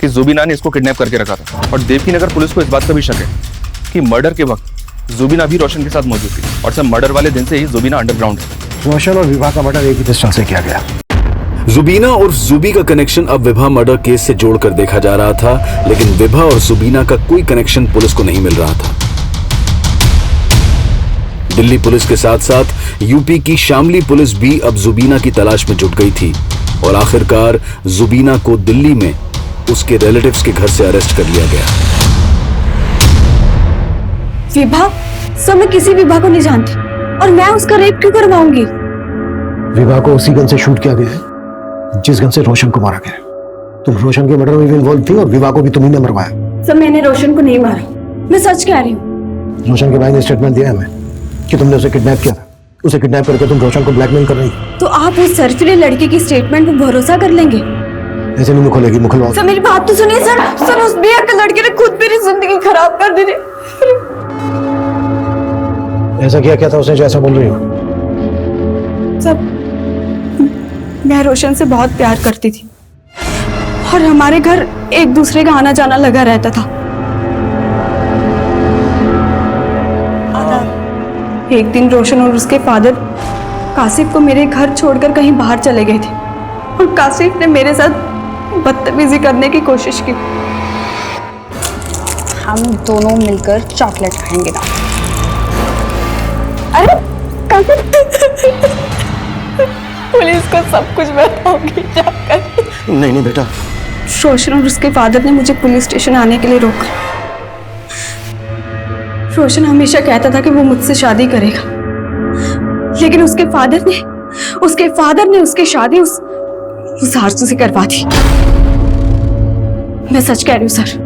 कि जुबीना ने इसको किडनैप करके रखा था, और देवकी नगर पुलिस को इस बात का भी शक है कि मर्डर के वक्त जुबीना भी रोशन के साथ मौजूद थी, और सर मर्डर वाले दिन से ही जुबीना अंडरग्राउंड है। रोशन और विभा का मर्डर एक ही पिस्टल से किया गया। जुबीना और जुबी का कनेक्शन अब विभा मर्डर केस से जोड़कर देखा जा रहा था, लेकिन विभा और जुबीना का कोई कनेक्शन पुलिस को नहीं मिल रहा था। दिल्ली पुलिस के साथ साथ यूपी की शामली पुलिस भी अब जुबीना की तलाश में जुट गई थी, और आखिरकार जुबीना को दिल्ली में उसके रिलेटिव्स के घर से अरेस्ट कर लिया गया। विभा? सर मैं किसी विभा को नहीं जानती, और मैं उसका रेप क्यों करवाऊंगी? विभा को उसी गन से शूट किया गया है जिस गन से रोशन को मारा गया। तुम रोशन के मर्डर में भी इन्वॉल्व थी, और विभा को भी तुम्ही ने मरवाया। सर मैंने रोशन को नहीं मारा, मैं सच कह रही हूँ। रोशन के भाई ने स्टेटमेंट दिया है हमें कि तुमने उसे किडनैप किया था। उसे किडनैप करके तुम रोशन को ब्लैकमेल कर रही हो। तो आप उस सरफिले लड़के की स्टेटमेंट पर भरोसा कर लेंगे? ऐसे नहीं मुखलेगी, मुखलवाओ। सर मेरी बात तो सुनिए सर। सर उस बेअक्ल लड़के ने खुद मेरी जिंदगी खराब कर दी। ऐसा क्या था उसने जो ऐसा बोल रही हो? सब मैं रोशन से बहुत प्यार करती थी, और हमारे घर एक दूसरे का आना जाना लगा रहता था। एक दिन रोशन और उसके फादर कासिफ को मेरे घर छोड़कर कहीं बाहर चले गए थे, और कासिफ ने मेरे साथ बदतमीजी करने की कोशिश की। हम दोनों मिलकर चॉकलेट खाएंगे ना। अरे कासिफ पुलिस को सब कुछ बताऊंगी जाकर। नहीं बेटा। रोशन और उसके फादर ने मुझे पुलिस स्टेशन आने के लिए रोका। रोशन हमेशा कहता था कि वो मुझसे शादी करेगा, लेकिन उसके फादर ने उसकी शादी उस आरजू से करवा दी। मैं सच कह रही हूँ सर,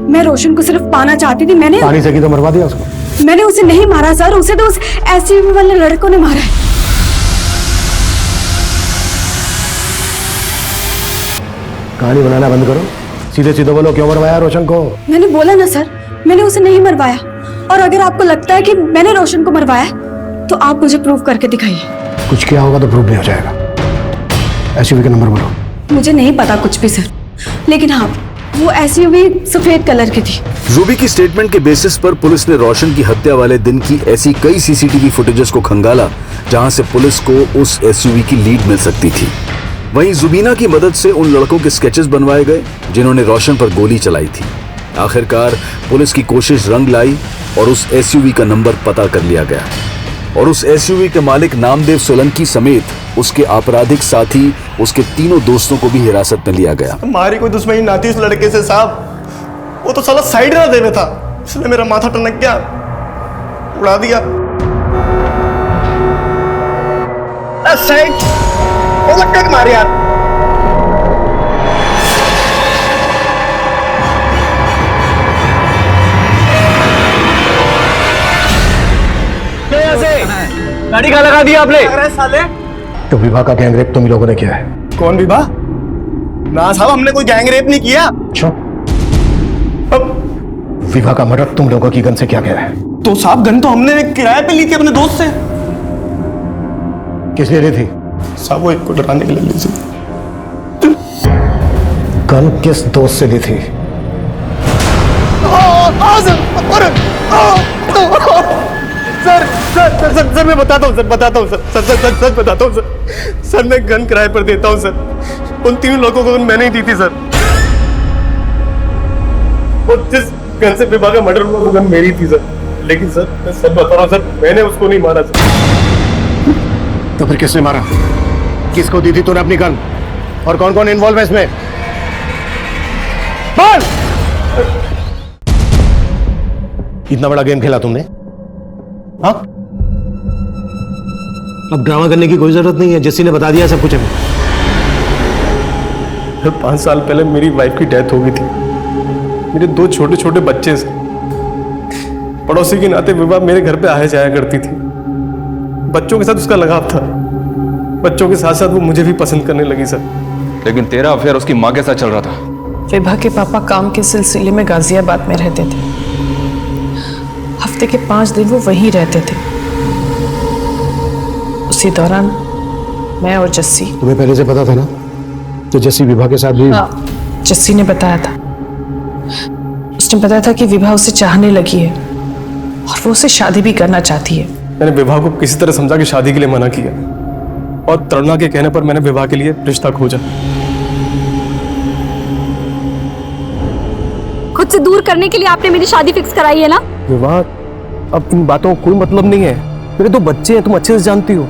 मैं रोशन को सिर्फ पाना चाहती थी। मैंने पानी से की तो मरवा दिया उसको। मैंने उसे नहीं मारा सर, उसे तो उस एसयूवी वाले लड़कों ने मारा है। कहानी बनाना बंद करो, सीधे सीधे बोलो क्यों मरवाया रोशन को? मैंने बोला ना सर, मैंने उसे नहीं मरवाया, और अगर आपको लगता है कि मैंने रोशन को मरवाया तो आप मुझे प्रूव करके दिखाइए। कुछ किया होगा तो प्रूव नहीं हो जाएगा। एसयूवी का नंबर बोलो। मुझे नहीं पता कुछ भी सर, लेकिन हाँ वो एसयूवी सफेद कलर की थी। रूबी की स्टेटमेंट के बेसिस पर पुलिस ने रोशन की हत्या वाले दिन की ऐसी कई सीसीटीवी फुटेजेस को खंगाला जहां से पुलिस को उस एसयूवी की लीड मिल सकती थी। वहीं जुबीना की मदद से उन लड़कों के स्केचेस बनवाए गए जिन्होंने रोशन पर गोली चलाई थी। आखिरकार पुलिस की कोशिश रंग लाई और उस एसयूवी का नंबर पता कर लिया गया। और उस एसयूवी के मालिक नामदेव सोलंकी समेत उसके आपराधिक साथी उसके तीनों दोस्तों को भी हिरासत में लिया गया। हमारी कोई दुश्मनी ना थी उस लड़के से साहब, वो तो साला साइड ना देवे था, इसने मेरा माथा टनक गया, उड़ा दिया। साइड वो लटक मार यार। गाड़ी कहाँ लगा दी आपने? साले तो विभा का गैंगरेप तुम लोगों ने किया है? कौन विभा? ना साहब, हमने कोई गैंगरेप नहीं किया। विभा का मर्डर तुम लोगों की गन से किया गया है? तो साहब गन तो हमने किराए पे ली थी अपने दोस्त से। किस लिए ली थी? साहब वो एक को डराने के लिए ली थी। गन किस दोस्त से ली थी? Sir sir sir sir sir मैं बताता हूँ सर, बताता हूँ sir, sir sir sir sir बताता हूँ सर। सर मैं गन किराए पर देता हूँ सर। उन तीन लोगों को मैंने ही दी थी सर। और जिस गन से विभा का मर्डर हुआ वो गन मेरी थी सर। लेकिन सर मैं सच बता रहा हूँ सर, मैंने उसको नहीं मारा सर। तो फिर किसने मारा? किसको दी थी तूने अपनी गन? और कौन कौन इन्वॉल्व है इसमें? बोल! इतना बड़ा गेम खेला तुमने? हाँ? अब ड्रामा करने की कोई जरूरत नहीं है, जस्सी ने बता दिया सब कुछ हमें। 5 साल पहले मेरी वाइफ की डेथ हो गई थी। मेरे 2 छोटे छोटे बच्चे से पड़ोसी के नाते विभा मेरे घर पे आया जाया करती थी। बच्चों के साथ उसका लगाव था। बच्चों के साथ साथ वो मुझे भी पसंद करने लगी सर। लेकिन तेरा अफेयर उसकी माँ के साथ चल रहा था। विभा के पापा काम के सिलसिले में गाजियाबाद में रहते थे। हफ्ते के 5 दिन वो वहीं रहते थे। उसी दौरान मैं और जस्सी। तुम्हें पहले से पता था ना तो जस्सी विभा के साथ भी? हाँ, जस्सी ने बताया था। उसने बताया था कि विभा उसे चाहने लगी है और वो उसे शादी भी करना चाहती है। मैंने विभा को किसी तरह समझा कि शादी के लिए मना किया और तरुणा के कहने पर मैंने विभा के लिए रिश्ता खोजा। खुद से दूर करने के लिए आपने मेरी शादी फिक्स कराई है ना? विवाह, अब इन बातों का कोई मतलब नहीं है। मेरे 2 बच्चे हैं, तुम अच्छे से जानती हो।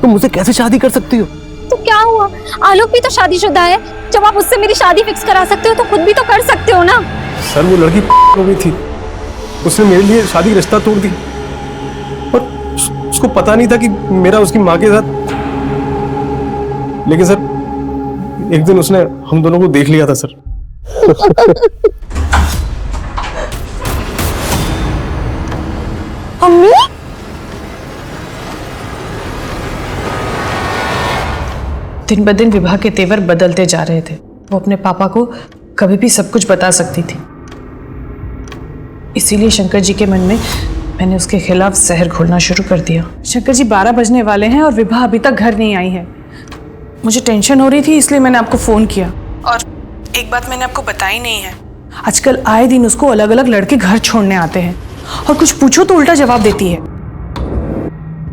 तुम मुझसे कैसे शादी कर सकती हो? तो क्या हुआ? आलोक भी तो शादीशुदा है। जब आप उससे मेरी शादी फिक्स करा सकते हो तो खुद भी तो कर सकते हो ना। सर वो लड़की हो गई थी, उसने मेरे लिए शादी का रिश्ता तोड़ दी और उसको पता नहीं था कि मेरा उसकी माँ के साथ। लेकिन सर एक दिन उसने हम दोनों को देख लिया था सर। अम्मी? दिन ब दिन विभा के तेवर बदलते जा रहे थे। वो अपने पापा को कभी भी सब कुछ बता सकती थी। इसीलिए शंकर जी के मन में मैंने उसके खिलाफ जहर घोलना शुरू कर दिया। शंकर जी 12 बजने वाले हैं और विभा अभी तक घर नहीं आई है। मुझे टेंशन हो रही थी, इसलिए मैंने आपको फोन किया। और एक बात मैंने आपको बताई नहीं है, आजकल आए दिन उसको अलग अलग लड़के घर छोड़ने आते हैं और कुछ पूछो तो उल्टा जवाब देती है।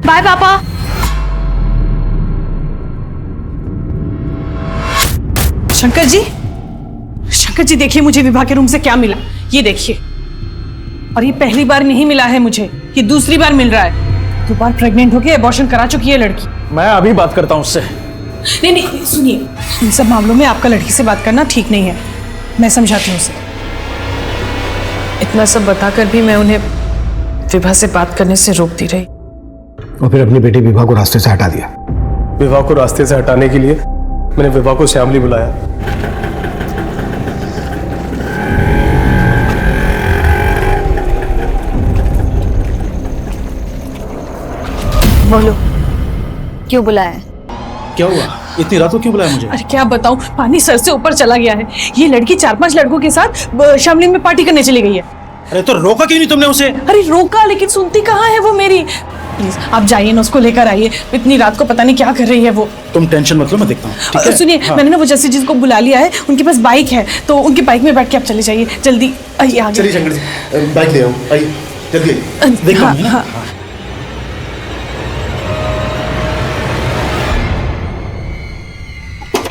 बाय पापा। शंकर जी, शंकर जी देखिए मुझे विभा के रूम से क्या मिला, ये देखिए। और ये पहली बार नहीं मिला है मुझे, ये दूसरी बार मिल रहा है। 2 बार प्रेग्नेंट होके एबॉर्शन करा चुकी है लड़की। मैं अभी बात करता हूँ उससे। नहीं नहीं सुनिए, इन सब मामलों में आपका लड़की से बात करना ठीक नहीं है। मैं समझाती हूँ उसे। इतना सब बताकर भी मैं उन्हें विभा से बात करने से रोकती रही। और फिर अपनी बेटी विभा को रास्ते से हटा दिया। विभा को रास्ते से हटाने के लिए मैंने विभा को श्यामली बुलाया। बोलो, क्यों बुलाया? क्या हुआ? इतनी रात को क्यों बुलाया मुझे? अरे क्या बताऊं, पानी सर से ऊपर चला गया है। ये लड़की 4-5 लड़कों के साथ शामली में पार्टी करने चली गई है। अरे तो रोका क्यों नहीं तुमने उसे? अरे रोका, लेकिन सुनती कहाँ है वो मेरी। प्लीज आप जाइए ना, उसको लेकर आइए। इतनी रात को पता नहीं क्या कर रही है वो। तुम टेंशन मत लो, मैं देखता हूँ, ठीक है? सुनिए, हाँ। मैंने ना वो जस्सी जी को बुला लिया है, उनके पास बाइक है, तो उनकी बाइक में बैठ के आप चले जाइए। जल्दी आइए आगे। चलिए शंकर जी, बाइक ले आओ, आइए जल्दी। देखता हाँ, हूँ, है ना? हाँ।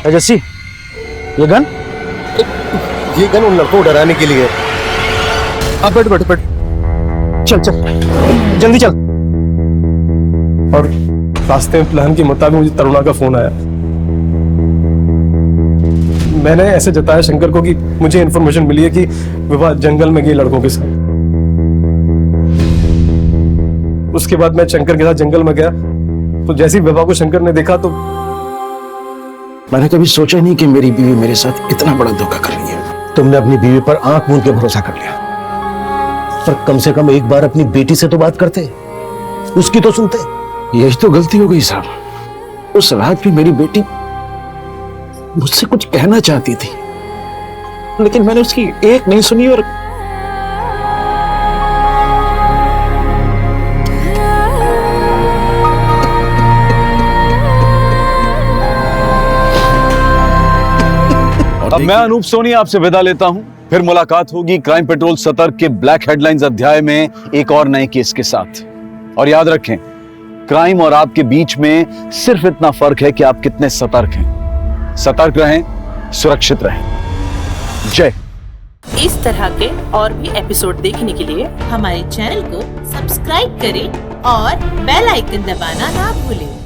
जस्सी, ये गन? ये गन उन लड़कों को डराने के लिए। अब बैठ बैठ बैठ, चल चल जल्दी चल। और रास्ते में प्लान के मुताबिक मुझे तरुणा का फोन आया। मैंने ऐसे जताया शंकर को कि मुझे इन्फॉर्मेशन मिली है कि विवाह जंगल में गई लड़कों के साथ। उसके बाद मैं शंकर के साथ जंगल में गया, तो जैसे ही विवाह को शंकर ने देखा तो मैंने कभी सोचा नहीं कि मेरी बीवी मेरे साथ इतना बड़ा धोखा कर रही है। तुमने अपनी बीवी पर आंख मूंद के भरोसा कर लिया, पर कम से कम एक बार अपनी बेटी से तो बात करते, उसकी तो सुनते। यही तो गलती हो गई साहब। उस रात भी मेरी बेटी मुझसे कुछ कहना चाहती थी, लेकिन मैंने उसकी एक नहीं सुनी और अब मैं अनूप सोनी आपसे विदा लेता हूं। फिर मुलाकात होगी क्राइम पेट्रोल सतर्क के ब्लैक हेडलाइंस अध्याय में एक और नए केस के साथ। और याद रखें, क्राइम और आपके बीच में सिर्फ इतना फर्क है कि आप कितने सतर्क हैं। सतर्क रहें, सुरक्षित रहें। जय। इस तरह के और भी एपिसोड देखने के लिए हमारे चैनल को सब्सक्राइब करें और बेल आइकन दबाना ना भूलें।